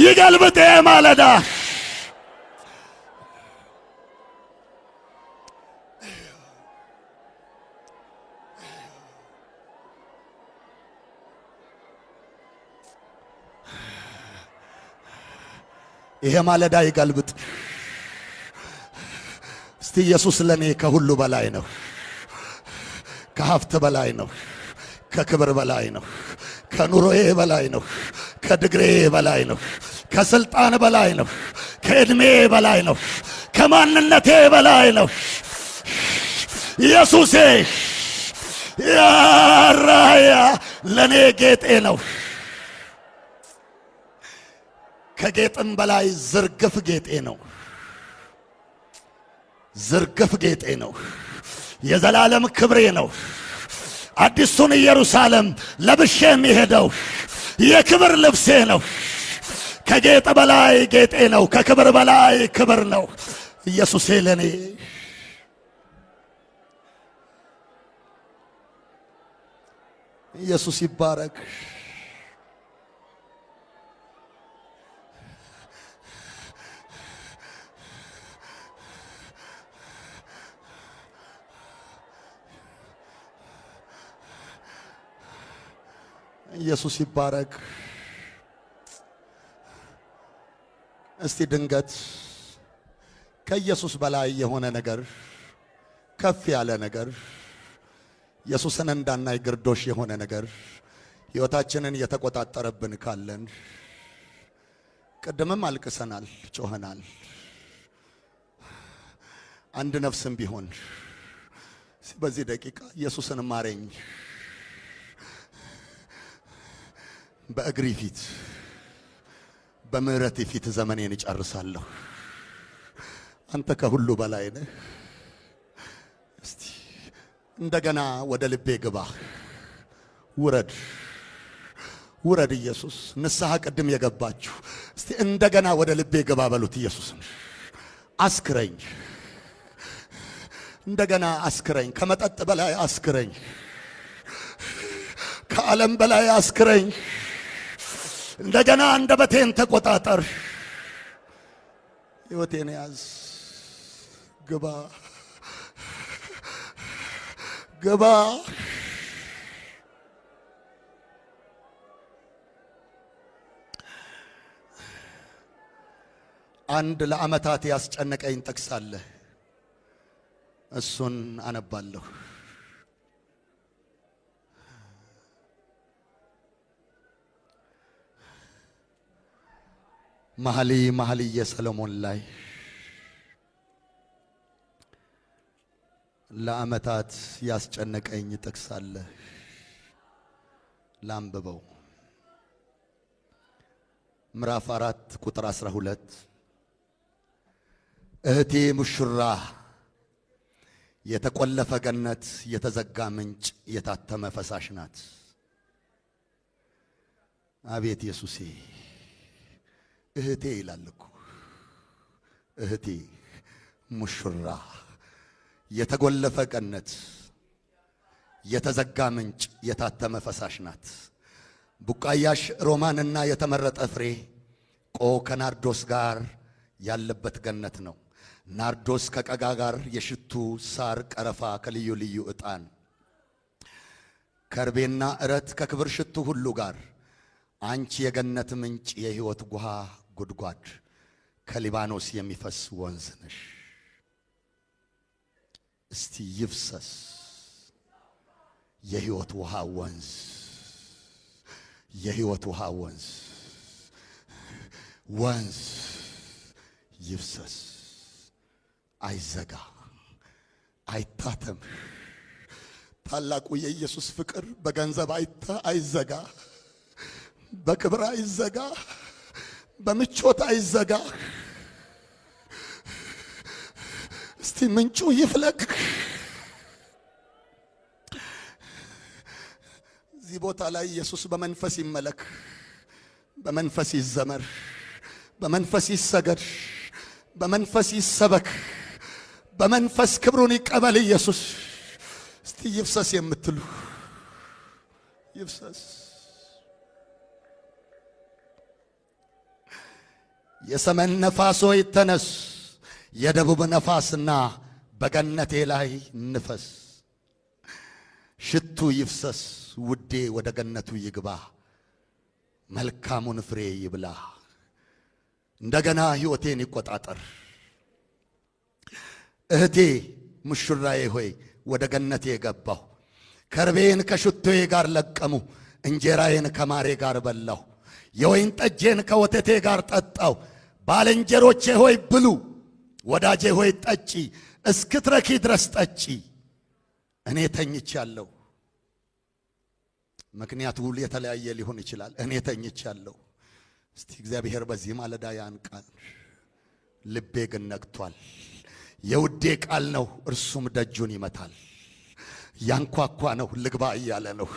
ይገልብጥ። ይሄ ማለዳ ይሄ ማለዳ ይገልብጥ። እስቲ ኢየሱስ ለኔ ከሁሉ በላይ ነው። ከሀብት በላይ ነው። ከክብር በላይ ነው። ከኑሮዬ በላይ ነው። ከድግሬ በላይ ነው። ከስልጣን በላይ ነው። ከእድሜ በላይ ነው። ከማንነቴ በላይ ነው። ኢየሱሴ ያራያ ለኔ ጌጤ ነው። ከጌጥም በላይ ዝርግፍ ጌጤ ነው። ዝርግፍ ጌጤ ነው። የዘላለም ክብሬ ነው። አዲሱን ኢየሩሳሌም ለብሼ የሚሄደው የክብር ልብሴ ነው። ከጌጥ በላይ ጌጤ ነው። ከክብር በላይ ክብር ነው። ኢየሱሴ ለኔ ኢየሱስ ይባረክ። ኢየሱስ ይባረክ። እስቲ ድንገት ከኢየሱስ በላይ የሆነ ነገር፣ ከፍ ያለ ነገር፣ ኢየሱስን እንዳናይ ግርዶሽ የሆነ ነገር ሕይወታችንን የተቆጣጠረብን ካለን፣ ቅድምም አልቅሰናል፣ ጮኸናል። አንድ ነፍስም ቢሆን በዚህ ደቂቃ ኢየሱስን ማረኝ፣ በእግሪ ፊት በምህረት ፊት ዘመኔን እጨርሳለሁ። አንተ ከሁሉ በላይ ነህ። እስቲ እንደገና ወደ ልቤ ግባ። ውረድ፣ ውረድ ኢየሱስ። ንስሐ ቅድም የገባችሁ እስቲ እንደገና ወደ ልቤ ግባ በሉት። ኢየሱስን አስክረኝ፣ እንደገና አስክረኝ። ከመጠጥ በላይ አስክረኝ፣ ከዓለም በላይ አስክረኝ። እንደገና አንደበቴን ተቆጣጠር። ሕይወቴን ያዝ። ግባ፣ ግባ። አንድ ለዓመታት ያስጨነቀኝ ጥቅስ አለ። እሱን አነባለሁ። መኃልየ ሰሎሞን ላይ ለዓመታት ያስጨነቀኝ ጥቅስ አለ። ላንብበው። ምዕራፍ 4 ቁጥር 12 እህቴ ሙሽራ የተቆለፈ ገነት፣ የተዘጋ ምንጭ፣ የታተመ ፈሳሽ ናት። አቤት ኢየሱሴ! እህቴ ይላል እኮ። እህቴ ሙሽራ የተቆለፈ ገነት፣ የተዘጋ ምንጭ፣ የታተመ ፈሳሽ ናት። ቡቃያሽ ሮማንና የተመረጠ ፍሬ ቆ ከናርዶስ ጋር ያለበት ገነት ነው። ናርዶስ ከቀጋ ጋር፣ የሽቱ ሳር ቀረፋ ከልዩ ልዩ ዕጣን፣ ከርቤና እረት ከክብር ሽቱ ሁሉ ጋር አንቺ የገነት ምንጭ፣ የሕይወት ውሃ ጉድጓድ፣ ከሊባኖስ የሚፈስ ወንዝ ነሽ። እስቲ ይፍሰስ የሕይወት ውሃ ወንዝ፣ የሕይወት ውሃ ወንዝ፣ ወንዝ ይፍሰስ። አይዘጋ፣ አይታተም። ታላቁ የኢየሱስ ፍቅር በገንዘብ አይዘጋ፣ በክብር አይዘጋ፣ በምቾት አይዘጋ። እስቲ ምንጩ ይፍለቅ። እዚህ ቦታ ላይ ኢየሱስ በመንፈስ ይመለክ፣ በመንፈስ ይዘመር፣ በመንፈስ ይሰገድ፣ በመንፈስ ይሰበክ፣ በመንፈስ ክብሩን ይቀበል ኢየሱስ። እስቲ ይፍሰስ የምትሉ ይፍሰስ። የሰሜን ነፋስ ሆይ ተነስ፣ የደቡብ ነፋስና በገነቴ ላይ ንፈስ። ሽቱ ይፍሰስ፣ ውዴ ወደ ገነቱ ይግባ፣ መልካሙን ፍሬ ይብላ፣ እንደገና ሕይወቴን ይቆጣጠር። እህቴ ሙሽራዬ ሆይ ወደ ገነቴ ገባሁ፣ ከርቤን ከሽቶዬ ጋር ለቀሙ፣ እንጀራዬን ከማሬ ጋር በላሁ፣ የወይን ጠጄን ከወተቴ ጋር ጠጣሁ። ባልንጀሮቼ ሆይ ብሉ፣ ወዳጄ ሆይ ጠጪ፣ እስክትረኪ ድረስ ጠጪ። እኔ ተኝቻለሁ። ምክንያቱ ሁሉ የተለያየ ሊሆን ይችላል። እኔ ተኝቻለሁ። እስቲ እግዚአብሔር በዚህ ማለዳ ያንቃል። ልቤ ግን ነቅቷል። የውዴ ቃል ነው፣ እርሱም ደጁን ይመታል። ያንኳኳ ነው፣ ልግባ እያለ ነው።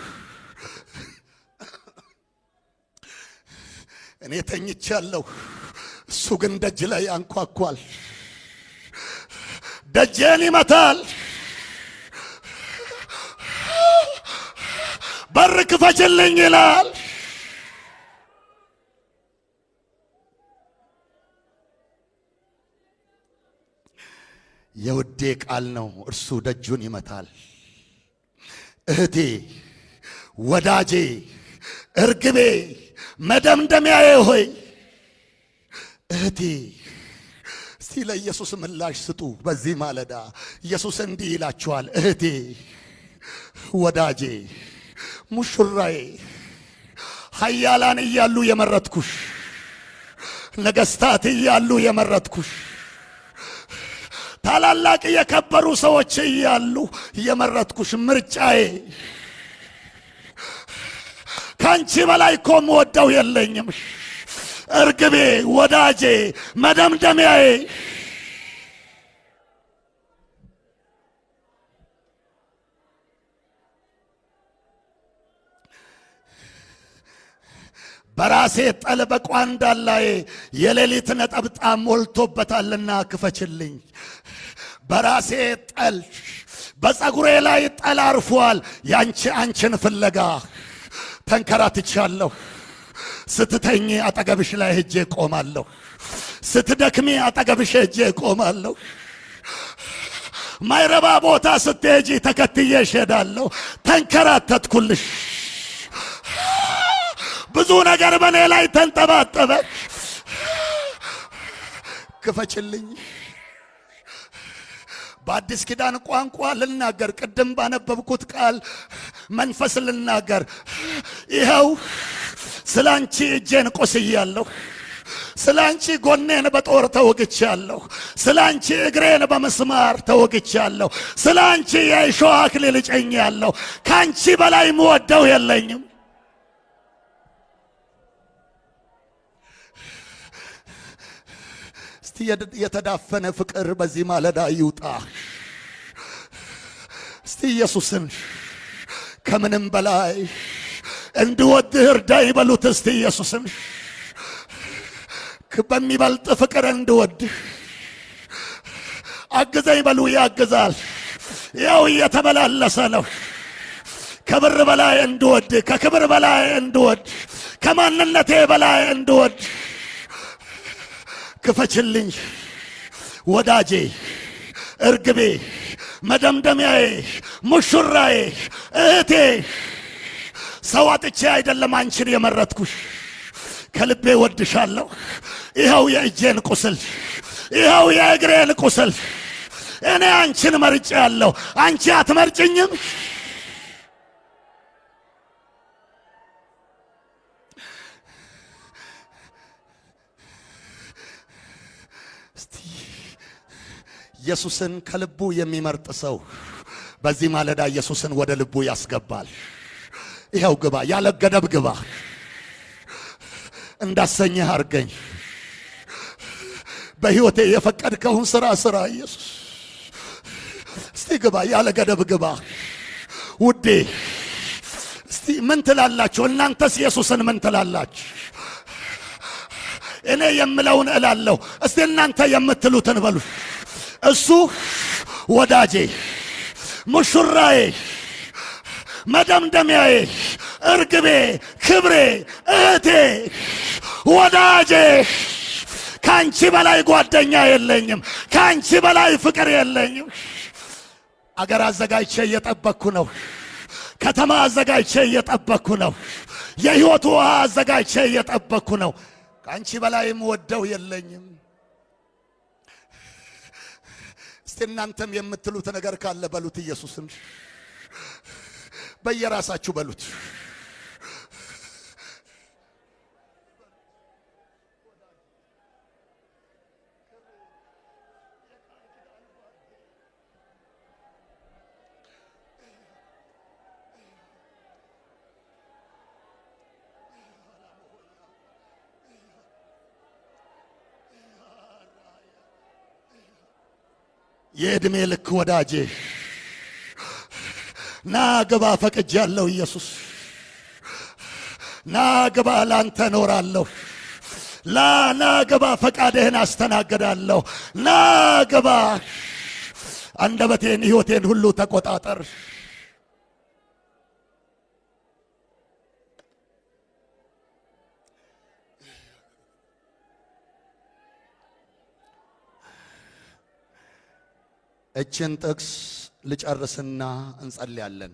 እኔ ተኝቻለሁ፣ እሱ ግን ደጅ ላይ ያንኳኳል። ደጄን ይመታል። በር ክፈችልኝ ይላል። የውዴ ቃል ነው፣ እርሱ ደጁን ይመታል። እህቴ፣ ወዳጄ፣ እርግቤ፣ መደምደሚያዬ ሆይ እህቴ፣ እስቲ ለኢየሱስ ምላሽ ስጡ። በዚህ ማለዳ ኢየሱስ እንዲህ ይላችኋል። እህቴ፣ ወዳጄ፣ ሙሽራዬ፣ ኃያላን እያሉ የመረጥኩሽ፣ ነገሥታት እያሉ የመረጥኩሽ፣ ታላላቅ የከበሩ ሰዎች እያሉ የመረጥኩሽ ምርጫዬ፣ ካንቺ በላይ እኮ የምወደው የለኝም። እርግቤ፣ ወዳጄ፣ መደምደሚያዬ፣ በራሴ ጠል በቋንዳላዬ የሌሊት ነጠብጣብ ሞልቶበታልና ክፈችልኝ። በራሴ ጠል በፀጉሬ ላይ ጠል አርፏል። አንቺን ፍለጋ ተንከራትቻለሁ። ስትተኝ አጠገብሽ ላይ ሄጄ ቆማለሁ። ስትደክሚ አጠገብሽ ሄጄ ቆማለሁ። ማይረባ ቦታ ስትሄጂ ተከትዬሽ ሄዳለሁ። ተንከራተትኩልሽ። ብዙ ነገር በኔ ላይ ተንጠባጠበ። ክፈችልኝ። በአዲስ ኪዳን ቋንቋ ልናገር፣ ቅድም ባነበብኩት ቃል መንፈስ ልናገር። ይኸው ስላንቺ እጄን ቆስያለሁ፣ ስላንቺ ጎኔን በጦር ተወግቻለሁ። ስላንቺ እግሬን በመስማር ተወግቻለሁ። ስላንቺ የእሾህ አክሊል ጭኛለሁ። ካንቺ በላይ ምወደው የለኝም። እስቲ የተዳፈነ ፍቅር በዚህ ማለዳ ይውጣ። እስቲ ኢየሱስን ከምንም በላይ እንድወድህ እርዳኝ በሉት። እስቲ ኢየሱስን በሚበልጥ ፍቅር እንድወድህ አግዘኝ በሉ። ያግዛል። ያው እየተመላለሰ ነው። ከብር በላይ እንድወድ፣ ከክብር በላይ እንድወድ፣ ከማንነቴ በላይ እንድወድ ክፈችልኝ ወዳጄ፣ እርግቤ፣ መደምደሚያዬ፣ ሙሽራዬ፣ እህቴ። ሰው አጥቼ አይደለም አንቺን የመረጥኩሽ፣ ከልቤ ወድሻለሁ። ይኸው የእጄን ቁስል፣ ይኸው የእግሬን ቁስል። እኔ አንቺን መርጬአለሁ፣ አንቺ አትመርጭኝም? እስቲ ኢየሱስን ከልቡ የሚመርጥ ሰው በዚህ ማለዳ ኢየሱስን ወደ ልቡ ያስገባል። ይኸው ግባ፣ ያለ ገደብ ግባ። እንዳሰኘህ አርገኝ። በሕይወቴ የፈቀድከውን ሥራ ሥራ ኢየሱስ። እስቲ ግባ፣ ያለ ገደብ ግባ ውዴ። እስቲ ምን ትላላችሁ እናንተስ? ኢየሱስን ምን ትላላችሁ? እኔ የምለውን እላለሁ። እስቲ እናንተ የምትሉትን በሉ። እሱ ወዳጄ፣ ሙሽራዬ፣ መደምደሚያዬ፣ እርግቤ፣ ክብሬ፣ እህቴ፣ ወዳጄ። ካንቺ በላይ ጓደኛ የለኝም። ካንቺ በላይ ፍቅር የለኝም። አገር አዘጋጅቼ እየጠበቅኩ ነው። ከተማ አዘጋጅቼ እየጠበቅኩ ነው። የሕይወት ውሃ አዘጋጅቼ እየጠበቅኩ ነው። ካንቺ በላይም ወደው የለኝም። እስቲ እናንተም የምትሉት ነገር ካለ በሉት። ኢየሱስን በየራሳችሁ በሉት። የዕድሜ ልክ ወዳጄ ና ግባ፣ ፈቅጃለሁ ኢየሱስ። ና ግባ፣ ላንተ እኖራለሁ። ና ግባ፣ ፈቃድህን አስተናግዳለሁ። ና ግባ፣ አንደበቴን ሕይወቴን ሁሉ ተቆጣጠር። እችን ጥቅስ ልጨርስና እንጸልያለን።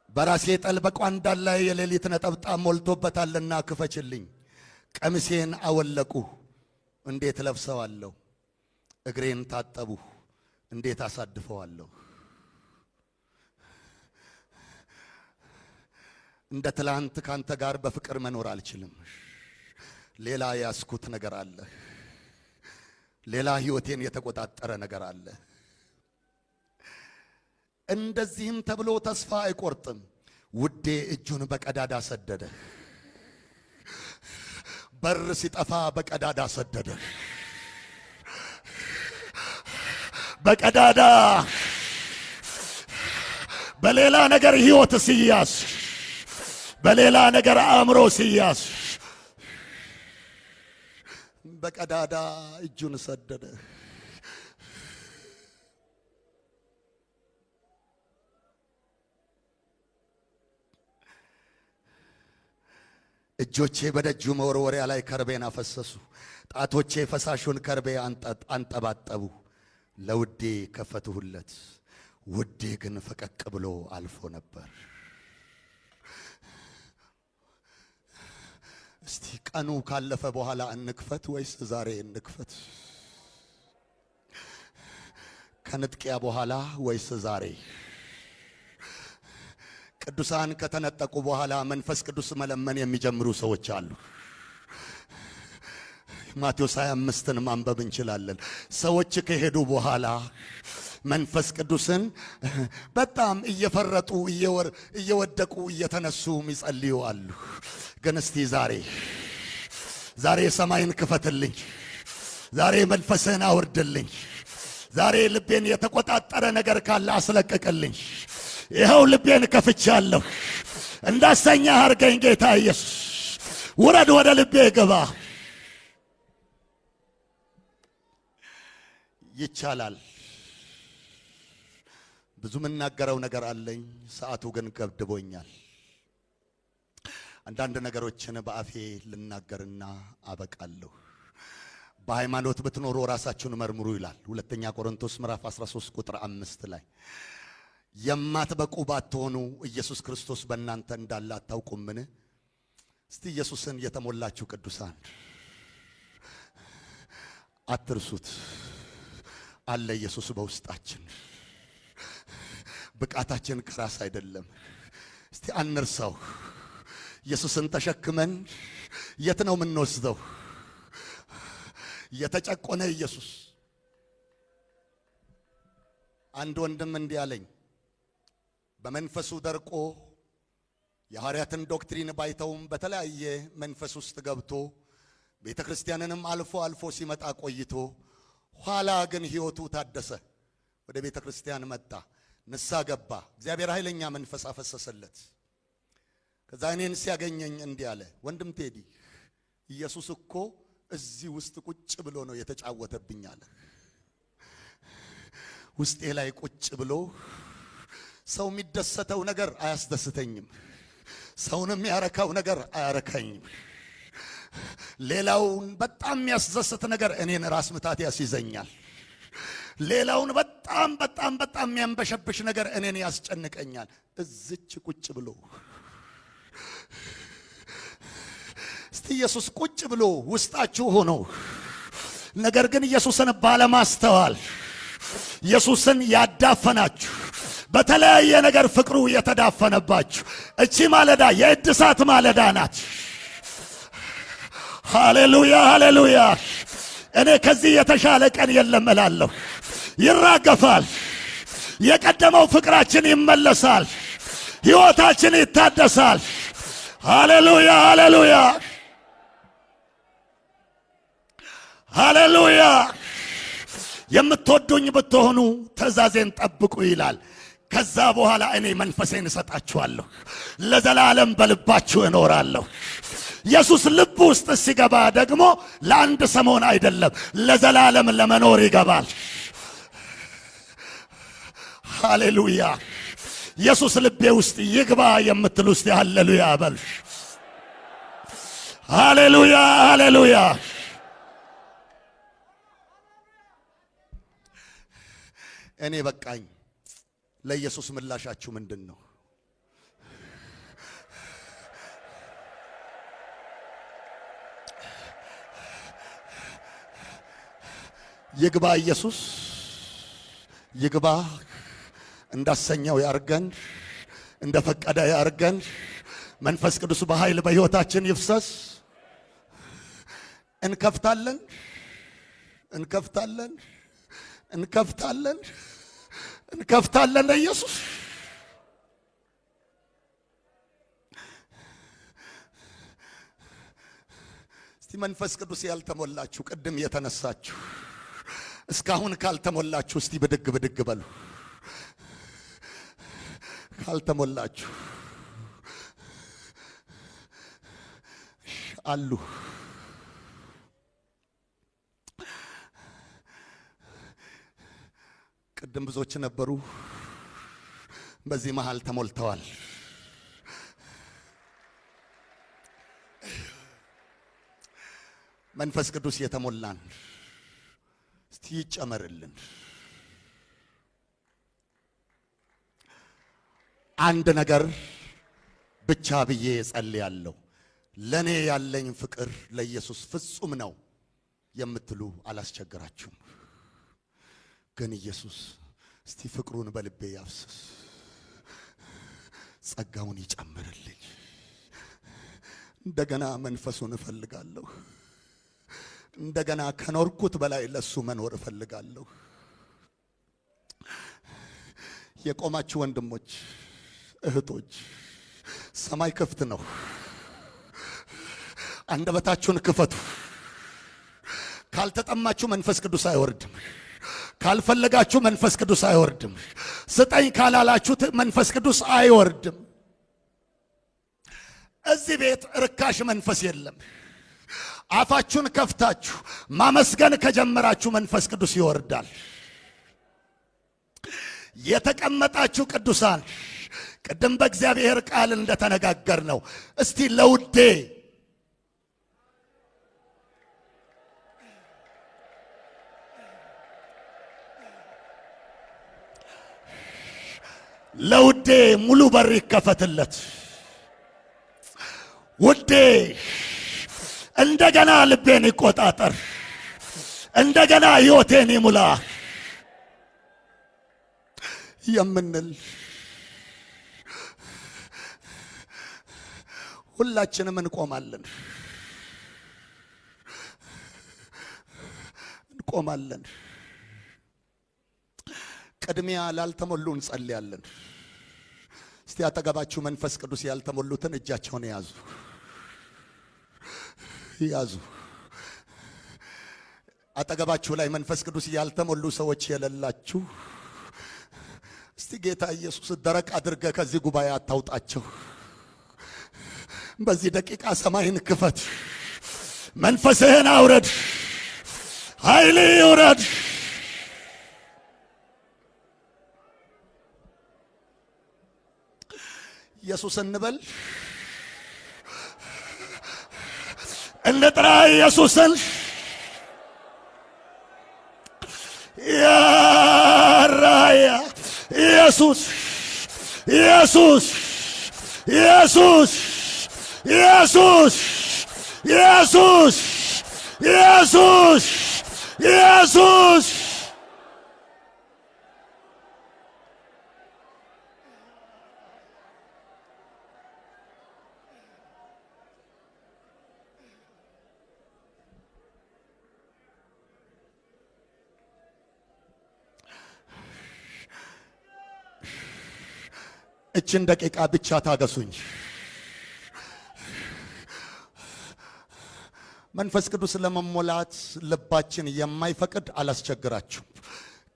በራሴ ጠል በቋንዳን ላይ የሌሊት ነጠብጣብ ሞልቶበታልና ክፈችልኝ። ቀሚሴን አወለቁ፣ እንዴት ለብሰዋለሁ? እግሬን ታጠቡ፣ እንዴት አሳድፈዋለሁ? እንደ ትላንት ካንተ ጋር በፍቅር መኖር አልችልም። ሌላ ያስኩት ነገር አለ። ሌላ ሕይወቴን የተቆጣጠረ ነገር አለ። እንደዚህም ተብሎ ተስፋ አይቆርጥም። ውዴ እጁን በቀዳዳ ሰደደ። በር ሲጠፋ በቀዳዳ ሰደደ። በቀዳዳ በሌላ ነገር ሕይወት ሲያዝ፣ በሌላ ነገር አእምሮ ሲያዝ በቀዳዳ እጁን ሰደደ። እጆቼ በደጁ መወርወሪያ ላይ ከርቤን አፈሰሱ። ጣቶቼ ፈሳሹን ከርቤ አንጠባጠቡ። ለውዴ ከፈትሁለት፣ ውዴ ግን ፈቀቅ ብሎ አልፎ ነበር። እስቲ ቀኑ ካለፈ በኋላ እንክፈት ወይስ ዛሬ እንክፈት? ከንጥቂያ በኋላ ወይስ ዛሬ? ቅዱሳን ከተነጠቁ በኋላ መንፈስ ቅዱስ መለመን የሚጀምሩ ሰዎች አሉ። ማቴዎስ 25ን ማንበብ እንችላለን። ሰዎች ከሄዱ በኋላ መንፈስ ቅዱስን በጣም እየፈረጡ እየወደቁ እየተነሱ የሚጸልዩ አሉ። ግን እስቲ ዛሬ ሰማይን ክፈትልኝ፣ ዛሬ መንፈስህን አውርድልኝ፣ ዛሬ ልቤን የተቆጣጠረ ነገር ካለ አስለቀቅልኝ፣ ይኸው ልቤን ከፍቻለሁ፣ እንዳሰኛህ አርገኝ ጌታ ኢየሱስ፣ ውረድ ወደ ልቤ ግባ። ይቻላል። ብዙ የምናገረው ነገር አለኝ፣ ሰዓቱ ግን ገድቦኛል። አንዳንድ ነገሮችን በአፌ ልናገርና አበቃለሁ። በሃይማኖት ብትኖሩ ራሳችሁን መርምሩ ይላል ሁለተኛ ቆሮንቶስ ምዕራፍ 13 ቁጥር 5 ላይ። የማትበቁ ባትሆኑ ኢየሱስ ክርስቶስ በእናንተ እንዳለ አታውቁምን? እስቲ ኢየሱስን የተሞላችሁ ቅዱሳን አትርሱት። አለ ኢየሱስ በውስጣችን። ብቃታችን ከራስ አይደለም። እስቲ አንርሳው። ኢየሱስን ተሸክመን የት ነው የምንወስደው? የተጨቆነ ኢየሱስ። አንድ ወንድም እንዲህ አለኝ፣ በመንፈሱ ደርቆ የሐዋርያትን ዶክትሪን ባይተውም በተለያየ መንፈስ ውስጥ ገብቶ ቤተ ክርስቲያንንም አልፎ ሲመጣ ቆይቶ ኋላ ግን ሕይወቱ ታደሰ። ወደ ቤተ ክርስቲያን መጣ፣ ንስሐ ገባ። እግዚአብሔር ኃይለኛ መንፈስ አፈሰሰለት። ከዛ እኔን ሲያገኘኝ እንዲህ አለ፣ ወንድም ቴዲ ኢየሱስ እኮ እዚህ ውስጥ ቁጭ ብሎ ነው የተጫወተብኝ አለ። ውስጤ ላይ ቁጭ ብሎ ሰው የሚደሰተው ነገር አያስደስተኝም፣ ሰውን የሚያረካው ነገር አያረካኝም። ሌላውን በጣም የሚያስደስት ነገር እኔን ራስ ምታት ያስይዘኛል። ሌላውን በጣም የሚያንበሸብሽ ነገር እኔን ያስጨንቀኛል። እዚች ቁጭ ብሎ እስቲ ኢየሱስ ቁጭ ብሎ ውስጣችሁ ሆኖ ነገር ግን ኢየሱስን ባለማስተዋል ኢየሱስን ያዳፈናችሁ በተለያየ ነገር ፍቅሩ የተዳፈነባችሁ እቺ ማለዳ የእድሳት ማለዳ ናት። ሃሌሉያ ሃሌሉያ። እኔ ከዚህ የተሻለ ቀን የለም እላለሁ። ይራገፋል፣ የቀደመው ፍቅራችን ይመለሳል፣ ሕይወታችን ይታደሳል። ሃሌሉያ ሃሌሉያ ሃሌሉያ። የምትወዱኝ ብትሆኑ ትእዛዜን ጠብቁ ይላል። ከዛ በኋላ እኔ መንፈሴን እሰጣችኋለሁ፣ ለዘላለም በልባችሁ እኖራለሁ። ኢየሱስ ልብ ውስጥ ሲገባ ደግሞ ለአንድ ሰሞን አይደለም፣ ለዘላለም ለመኖር ይገባል። ሃሌሉያ። ኢየሱስ ልቤ ውስጥ ይግባ የምትሉ እስቲ ሃሌሉያ በል። ሃሌሉያ ሃሌሉያ። እኔ በቃኝ። ለኢየሱስ ምላሻችሁ ምንድን ነው? ይግባ ኢየሱስ ይግባ። እንዳሰኘው ያርገን፣ እንደፈቀደ ያርገን። መንፈስ ቅዱስ በኃይል በሕይወታችን ይፍሰስ። እንከፍታለን እንከፍታለን እንከፍታለን እንከፍታለን ለኢየሱስ። እስቲ መንፈስ ቅዱስ ያልተሞላችሁ ቅድም የተነሳችሁ እስካሁን ካልተሞላችሁ እስቲ ብድግ ብድግ በሉ። ካልተሞላችሁ አሉ። ቅድም ብዙዎች ነበሩ፣ በዚህ መሃል ተሞልተዋል። መንፈስ ቅዱስ የተሞላን እስቲ ይጨመርልን። አንድ ነገር ብቻ ብዬ ጸልያለሁ። ለኔ ያለኝ ፍቅር ለኢየሱስ ፍጹም ነው የምትሉ አላስቸግራችሁም። ግን ኢየሱስ እስቲ ፍቅሩን በልቤ ያፍስስ። ጸጋውን ይጨምርልኝ። እንደገና መንፈሱን እፈልጋለሁ። እንደገና ከኖርኩት በላይ ለሱ መኖር እፈልጋለሁ። የቆማችሁ ወንድሞች እህቶች፣ ሰማይ ክፍት ነው። አንደበታችሁን ክፈቱ። ካልተጠማችሁ መንፈስ ቅዱስ አይወርድም። ካልፈለጋችሁ መንፈስ ቅዱስ አይወርድም። ስጠኝ ካላላችሁ መንፈስ ቅዱስ አይወርድም። እዚህ ቤት ርካሽ መንፈስ የለም። አፋችሁን ከፍታችሁ ማመስገን ከጀመራችሁ መንፈስ ቅዱስ ይወርዳል። የተቀመጣችሁ ቅዱሳን ቅድም በእግዚአብሔር ቃል እንደተነጋገር ነው። እስቲ ለውዴ ለውዴ ሙሉ በር ይከፈትለት። ውዴ እንደገና ልቤን ይቆጣጠር። እንደገና ሕይወቴን ይሙላ የምንል ሁላችንም እንቆማለን። ቅድሚያ ላልተሞሉ እንጸልያለን። እስቲ አጠገባችሁ መንፈስ ቅዱስ ያልተሞሉትን እጃቸውን ያዙ። አጠገባችሁ ላይ መንፈስ ቅዱስ ያልተሞሉ ሰዎች የሌላችሁ እስቲ ጌታ ኢየሱስ ደረቅ አድርገህ ከዚህ ጉባኤ አታውጣቸው። በዚህ ደቂቃ ሰማይን ክፈት፣ መንፈስህን አውረድ፣ ኃይል ይውረድ። ኢየሱስ እንበል፣ እንጥራ ኢየሱስን። ያራያ ኢየሱስ ኢየሱስ ኢየሱስ ኢየሱስ ኢየሱስ ኢየሱስ ኢየሱስ እችን ደቂቃ ብቻ ታገሱኝ። መንፈስ ቅዱስ ለመሞላት ልባችን የማይፈቅድ አላስቸግራችሁም።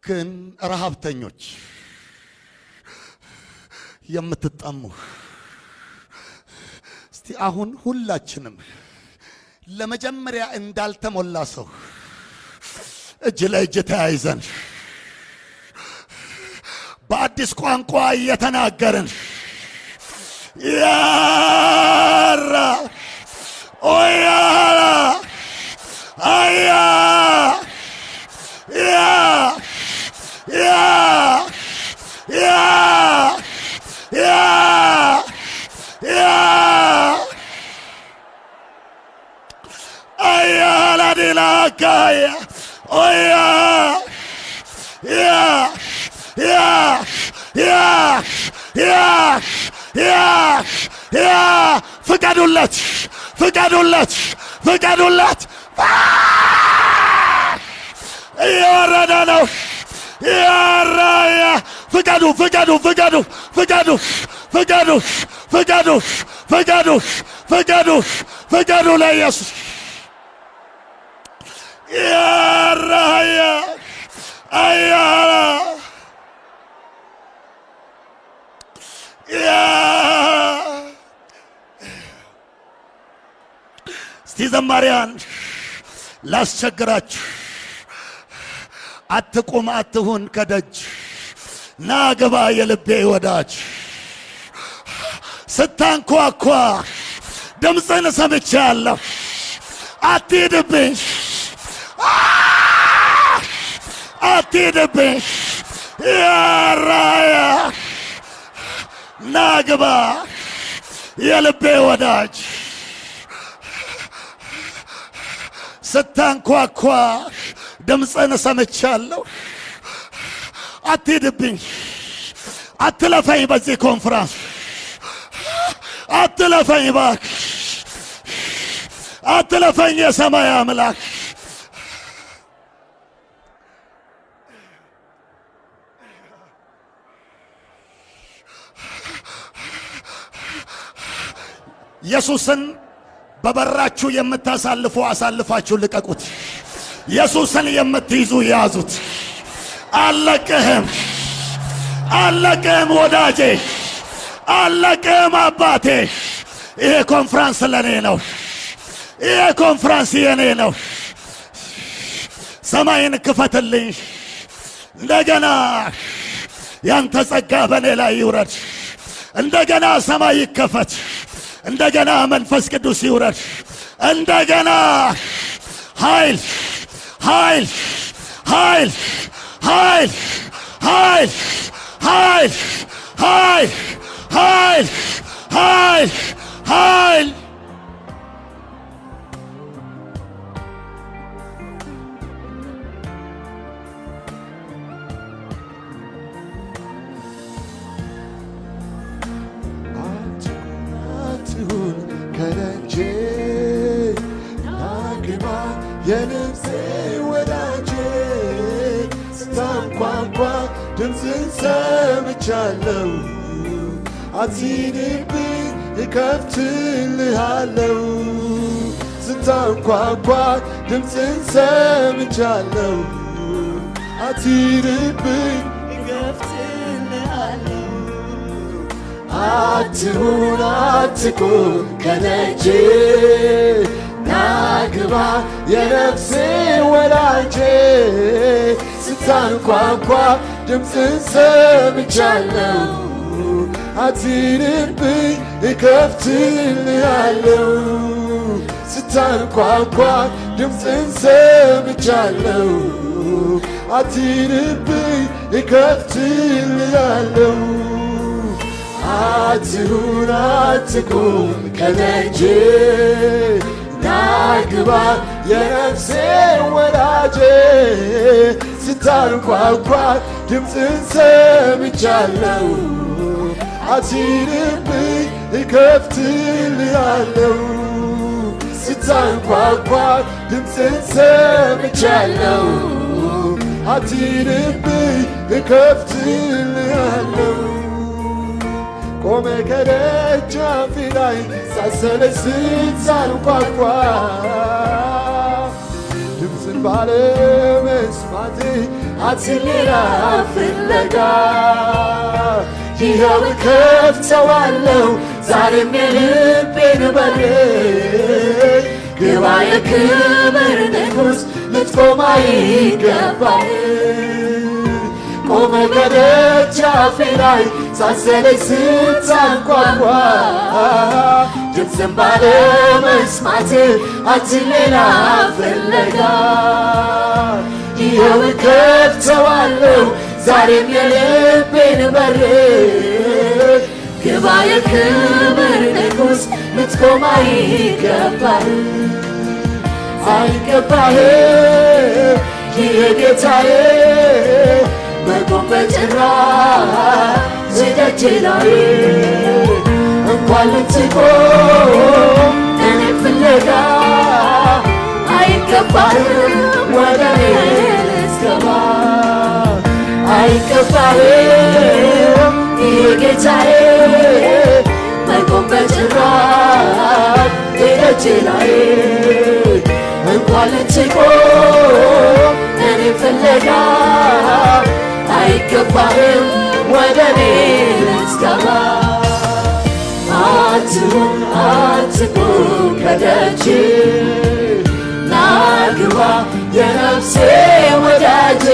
ግን ረሃብተኞች፣ የምትጠሙ እስቲ አሁን ሁላችንም ለመጀመሪያ እንዳልተሞላ ሰው እጅ ለእጅ ተያይዘን በአዲስ ቋንቋ እየተናገርን ያራ ኦያራ አያ ያ ያ ያ ያ ያ አያ ላዲላካያ ኦያ ያ ፍቀዱለት። እየወረደ ነው። ያራያ ፍቀዱ ለኢየሱስ። ያራያ አያራ እስቲ ዘማሪያን ላስቸግራችሁ፣ አትቁም አትሁን ከደጅ፣ ና ግባ የልቤ ወዳጅ። ስታንኳኳ ድምፅን ሰምቻለሁ፣ አትሂድብኝ ያራያ ና ግባ የልቤ ወዳጅ። ስታንኳኳ ድምፅን ሰምቻለሁ፣ አትሂድብኝ፣ አትለፈኝ በዚህ ኮንፍራንስ አትለፈኝ እባክህ አትለፈኝ የሰማይ አምላክ ኢየሱስን በበራችሁ የምታሳልፉ አሳልፋችሁ ልቀቁት ኢየሱስን የምትይዙ ያዙት አለቅህም ወዳጄ አለቅህም አባቴ ይሄ ኮንፈረንስ ለኔ ነው ይሄ ኮንፈረንስ የኔ ነው ሰማይን ክፈትልኝ እንደገና ያንተ ጸጋ በኔ ላይ ይውረድ እንደገና ሰማይ ይከፈት እንደገና መንፈስ ቅዱስ ይውረድ እንደገና ኃይል ኃይል ኃይል ኃይል ኃይል ኃይል ኃይል ኃይል ኃይል ኃይል ከደጄ ናግባ የነፍሴ ወዳጄ ስታንኳኳ ድምፅን ሰምቻለሁ አትሂድብኝ እከፍትልሃለሁ ስታንኳኳ ድምፅን ሰምቻለሁ አትሂድብኝ እከፍትልሃለሁ አትሁን አትቁም ከደጄ ናግባ የነፍሴ ወዳጄ ስታንኳኳ ድምፅን ሰምቻለሁ አትሂድብኝ እከፍትልሃለሁ ስታንኳኳ ድምፅን ሰምቻለሁ አትሂድብኝ እከፍትልሃለሁ አትሁን አትቁም ከደጄ ናግባ የነፍሴ ወዳጄ ስታንኳኳ ድምፅን ሰምቻለሁ አትሂድብኝ እከፍትልሃለሁ ስታንኳኳ ድምፅን ሰምቻለሁ አትሂድብኝ እከፍትልሃለሁ ቆመ ከደጃፌ ላይ ሳሰለስት ሳንኳኳ ድምፅን ባለመስማቴ አትሌላ ፍለጋ ይኸው እከፍተዋለሁ ዛሬም የልቤን በር ግባ የክብር ንጉሥ ልትቆም አይገባህ ቆመ ከደጃፌ ላይ ሳሰለስት ሳንኳኳ ድምፅን ባለመስማቴ አትሌላ ፍለጋ ይኸው እከፍተዋለሁ ዛሬም የልቤን በር ግባ የክብር ንጉሥ ልትቆም አይገባህ አይገባህም ይህ ጌታዬ መቆም በጭራሽ ደጄ ላይ እንኳን ልትቆም እኔ ፍለጋ አይገባህም ወደ እኔ ልትገባ አይገባህም ይህ ጌታዬ መቆም በጭራሽ ደጄ ላይ እንኳን ልትቆም እኔ ፍለጋ አይገባህም ወደ እኔ ልትገባ አትሁን አትቁም ከደጄ ናግባ የነፍሴ ወዳጄ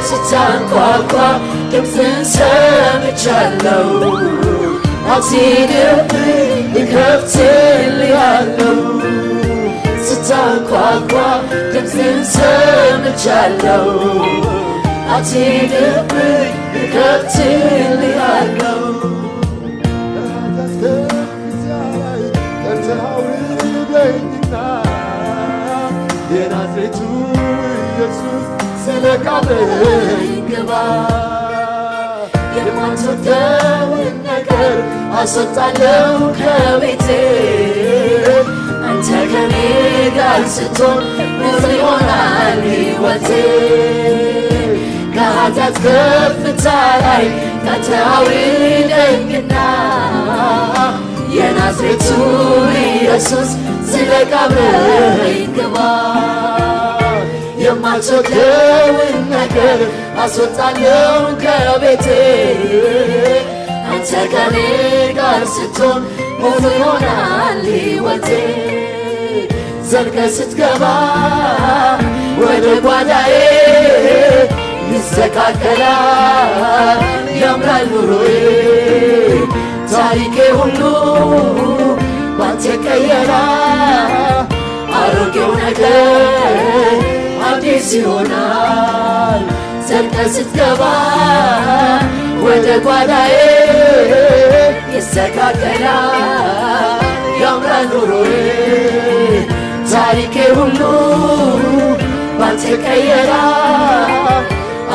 ስታንኳኳ ድምፅን ሰምቻለሁ አትሂድብኝ እከፍትልሃለሁ ስታንኳኳ ድምፅን ሰምቻለሁ አትሂድብኝ እከፍትልሃለሁ ጠርተኸውልኝና የናዝሬቱ ኢየሱስ ስለቃልህ ግባ የማትወደውን ነገር አስወጣለሁ ከቤቴ አንተ ከኔ ጋር ስትሆን ንጹህ ይሆናል ሕይወቴ ከኃጢአት ከፍታ ላይ ታታዊለኝና የናዝሬቱ ኢየሱስ ስለቅ አብረኸኝ ግባ የማትወደውን ነገር አስወጣለሁ ከቤቴ አንተ ከኔ ጋር ስትሆን ንጹህ ይሆናል ሕይወቴ ዘልቀህ ስትገባ ወደ ጓዳዬ ይስተካከላል ያምራል ኑሮዬ ታሪኬ ሁሉ ባንተ ይቀየራል አሮጌው ነገር አዲስ ይሆናል ዘልቀህ ስትገባ ወደ ጓዳዬ ይስተካከላል ያምራል ኑሮዬ ታሪኬ ሁሉ ባንተ ይቀየራል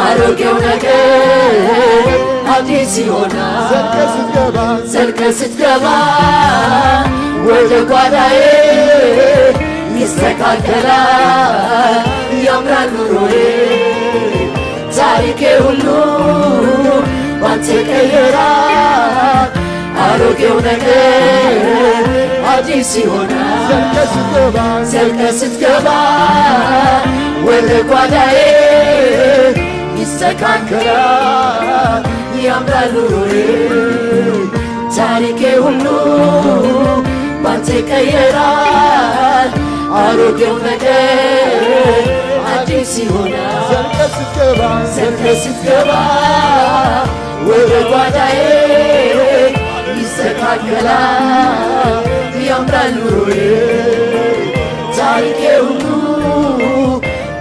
አሮጌው ነገር አዲስ ይሆናል ዘልቀህ ስትገባ ወደ ጓዳዬ ይስተካከላል ያምራል ኑሮዬ ታሪኬ ሁሉ ባንተ ይቀየራል አሮጌው ነገር አዲስ ይሆናል ዘልቀህ ስትገባ ወደ ጓዳዬ ይስተካከላል ያምራል ኑሮዬ ታሪኬ ሁሉ ባንተ ይቀየራል አሮጌው ነገር አዲስ ይሆናል ዘልቀህ ስትገባ ወደ ጓዳዬ ይስተካከላል ያምራል ኑሮዬ ታሪኬ ሁሉ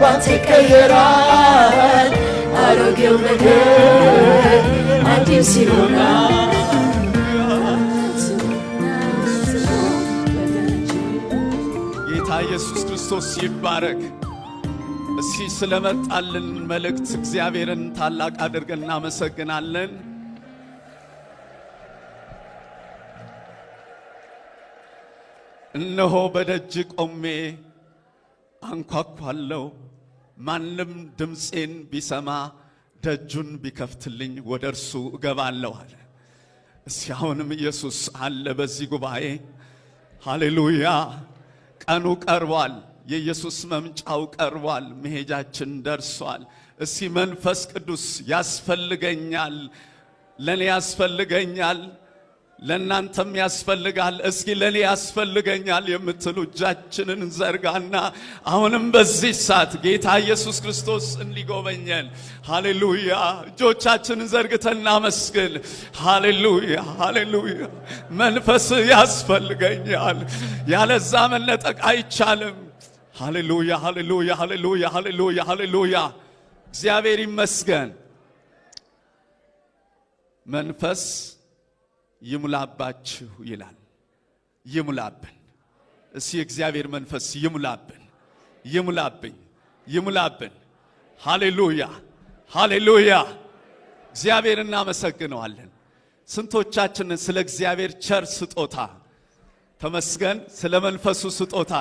ባንተ ይቀየራል አሮጌው ነገር አዲስ ይሆናል ጌታ ኢየሱስ ክርስቶስ ይባረክ። እስኪ ስለመጣልን መልእክት እግዚአብሔርን ታላቅ አድርገን እናመሰግናለን። እነሆ በደጅ ቆሜ አንኳኳለሁ፣ ማንም ድምፄን ቢሰማ ደጁን ቢከፍትልኝ ወደ እርሱ እገባለሁ አለ። እስኪ አሁንም ኢየሱስ አለ በዚህ ጉባኤ። ሃሌሉያ! ቀኑ ቀርቧል። የኢየሱስ መምጫው ቀርቧል። መሄጃችን ደርሷል። እስኪ መንፈስ ቅዱስ ያስፈልገኛል፣ ለኔ ያስፈልገኛል፣ ለናንተም ያስፈልጋል። እስኪ ለኔ ያስፈልገኛል የምትሉ እጃችንን ዘርጋና አሁንም በዚህ ሰዓት ጌታ ኢየሱስ ክርስቶስ እንዲጎበኘን ሃሌሉያ እጆቻችንን ዘርግተን እናመስግን። ሃሌሉያ ሃሌሉያ። መንፈስ ያስፈልገኛል፣ ያለዛ መነጠቅ አይቻልም። ሃሌሉያ ሃሌሉያ ሃሌሉያ ሃሌሉያ ሃሌሉያ። እግዚአብሔር ይመስገን። መንፈስ ይሙላባችሁ ይላል። ይሙላብን። እስኪ እግዚአብሔር መንፈስ ይሙላብን፣ ይሙላብኝ፣ ይሙላብን። ሃሌሉያ ሃሌሉያ። እግዚአብሔር እናመሰግነዋለን። ስንቶቻችንን ስለ እግዚአብሔር ቸር ስጦታ ተመስገን፣ ስለ መንፈሱ ስጦታ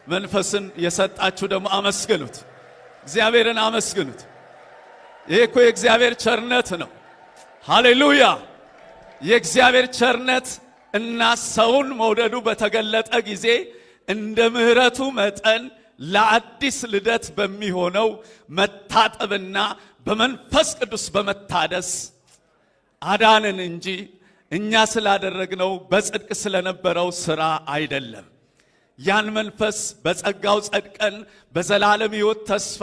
መንፈስን የሰጣችሁ ደግሞ አመስግኑት፣ እግዚአብሔርን አመስግኑት። ይሄ እኮ የእግዚአብሔር ቸርነት ነው። ሃሌሉያ። የእግዚአብሔር ቸርነት እና ሰውን መውደዱ በተገለጠ ጊዜ እንደ ምሕረቱ መጠን ለአዲስ ልደት በሚሆነው መታጠብና በመንፈስ ቅዱስ በመታደስ አዳንን እንጂ እኛ ስላደረግነው በጽድቅ ስለነበረው ሥራ አይደለም። ያን መንፈስ በጸጋው ጸድቀን በዘላለም ሕይወት ተስፋ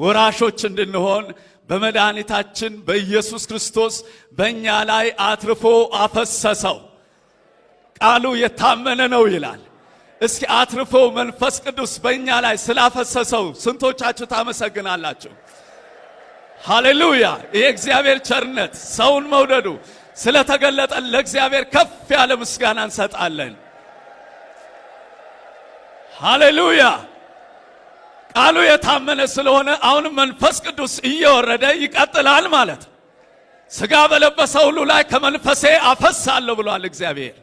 ወራሾች እንድንሆን በመድኃኒታችን በኢየሱስ ክርስቶስ በእኛ ላይ አትርፎ አፈሰሰው። ቃሉ የታመነ ነው ይላል። እስኪ አትርፎ መንፈስ ቅዱስ በእኛ ላይ ስላፈሰሰው ስንቶቻችሁ ታመሰግናላችሁ? ሃሌሉያ። ይህ እግዚአብሔር ቸርነት ሰውን መውደዱ ስለተገለጠን ለእግዚአብሔር ከፍ ያለ ምስጋና እንሰጣለን። ሃሌሉያ። ቃሉ የታመነ ስለሆነ አሁንም መንፈስ ቅዱስ እየወረደ ይቀጥላል ማለት። ሥጋ በለበሰ ሁሉ ላይ ከመንፈሴ አፈሳለሁ ብሏል እግዚአብሔር።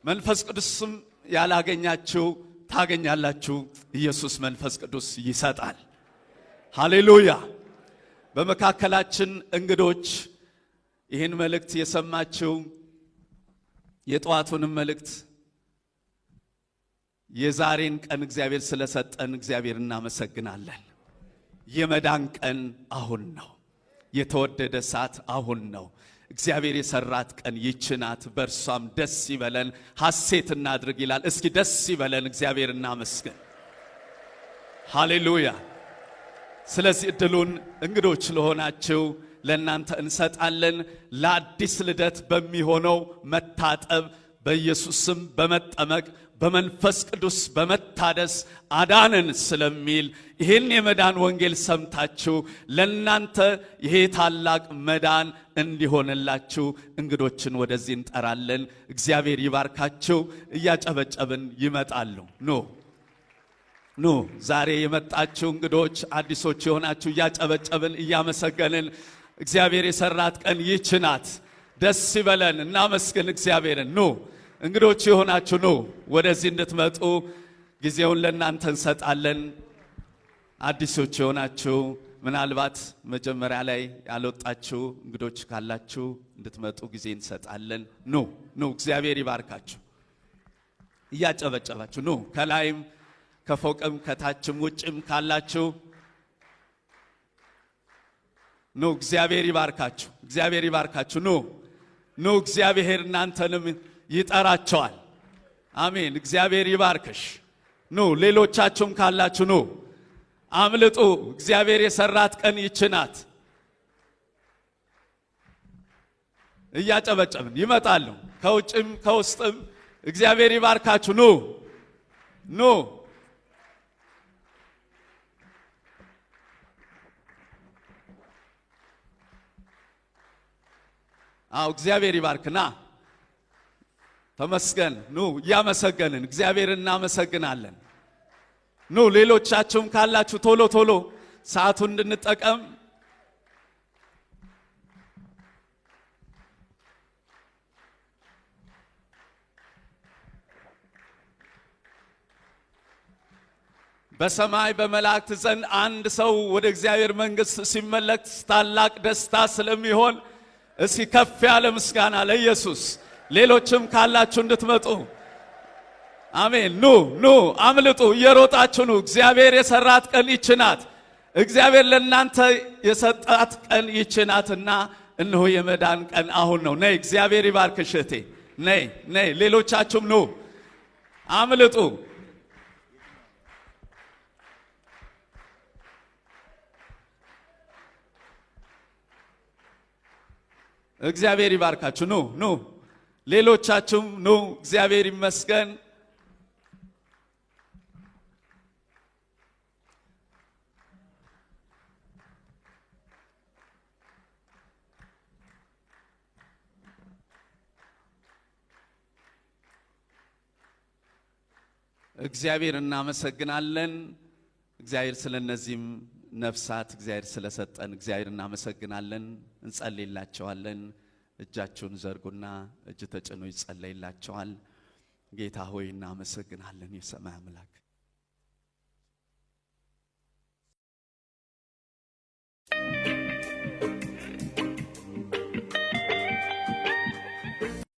መንፈስ ቅዱስም ያላገኛችሁ ታገኛላችሁ። ኢየሱስ መንፈስ ቅዱስ ይሰጣል። ሃሌሉያ። በመካከላችን እንግዶች ይህን መልእክት የሰማችሁ የጠዋቱንም መልእክት የዛሬን ቀን እግዚአብሔር ስለሰጠን እግዚአብሔር እናመሰግናለን። የመዳን ቀን አሁን ነው። የተወደደ ሰዓት አሁን ነው። እግዚአብሔር የሰራት ቀን ይችናት። በእርሷም ደስ ይበለን ሐሴት እናድርግ ይላል። እስኪ ደስ ይበለን እግዚአብሔር እናመስግን። ሃሌሉያ። ስለዚህ እድሉን እንግዶች ለሆናችሁ ለእናንተ እንሰጣለን። ለአዲስ ልደት በሚሆነው መታጠብ በኢየሱስ ስም በመጠመቅ በመንፈስ ቅዱስ በመታደስ አዳነን ስለሚል ይህን የመዳን ወንጌል ሰምታችሁ ለእናንተ ይሄ ታላቅ መዳን እንዲሆንላችሁ እንግዶችን ወደዚህ እንጠራለን። እግዚአብሔር ይባርካችሁ። እያጨበጨብን ይመጣሉ። ኑ ዛሬ የመጣችሁ እንግዶች አዲሶች የሆናችሁ እያጨበጨብን እያመሰገንን እግዚአብሔር የሰራት ቀን ይህች ናት። ደስ ይበለን፣ እናመስግን እግዚአብሔርን። ኑ እንግዶች የሆናችሁ ኑ ወደዚህ እንድትመጡ ጊዜውን ለእናንተ እንሰጣለን። አዲሶች የሆናችሁ ምናልባት መጀመሪያ ላይ ያልወጣችሁ እንግዶች ካላችሁ እንድትመጡ ጊዜ እንሰጣለን። ኑ እግዚአብሔር ይባርካችሁ። እያጨበጨባችሁ ኑ። ከላይም ከፎቅም ከታችም ውጭም ካላችሁ ኑ። እግዚአብሔር ይባርካችሁ። እግዚአብሔር ይባርካችሁ። ኑ እግዚአብሔር እናንተንም ይጠራቸዋል። አሜን። እግዚአብሔር ይባርክሽ። ኑ ሌሎቻችሁም ካላችሁ ኑ አምልጡ። እግዚአብሔር የሰራት ቀን ይችናት። እያጨበጨብን ይመጣሉ። ከውጭም ከውስጥም እግዚአብሔር ይባርካችሁ። ኑ እግዚአብሔር ይባርክና ተመስገን። ኑ እያመሰገንን እግዚአብሔር እናመሰግናለን። ኑ ሌሎቻችሁም ካላችሁ ቶሎ ቶሎ ሰዓቱን እንድንጠቀም በሰማይ በመላእክት ዘንድ አንድ ሰው ወደ እግዚአብሔር መንግሥት ሲመለክ ታላቅ ደስታ ስለሚሆን እስኪ ከፍ ያለ ምስጋና ለኢየሱስ። ሌሎችም ካላችሁ እንድትመጡ አሜን። ኑ አምልጡ፣ እየሮጣችሁ ኑ። እግዚአብሔር የሰራት ቀን ይችናት። እግዚአብሔር ለእናንተ የሰጣት ቀን ይችናትና እነሆ የመዳን ቀን አሁን ነው። ነይ፣ እግዚአብሔር ይባርክሽ እህቴ። ነይ። ሌሎቻችሁም ኑ አምልጡ። እግዚአብሔር ይባርካችሁ። ኑ ሌሎቻችሁም ኑ። እግዚአብሔር ይመስገን። እግዚአብሔር እናመሰግናለን። እግዚአብሔር ስለነዚህም ነፍሳት እግዚአብሔር ስለሰጠን እግዚአብሔር እናመሰግናለን። እንጸልይላቸዋለን። እጃችሁን ዘርጉና እጅ ተጭኖ ይጸለይላቸዋል። ጌታ ሆይ እናመሰግናለን። የሰማይ አምላክ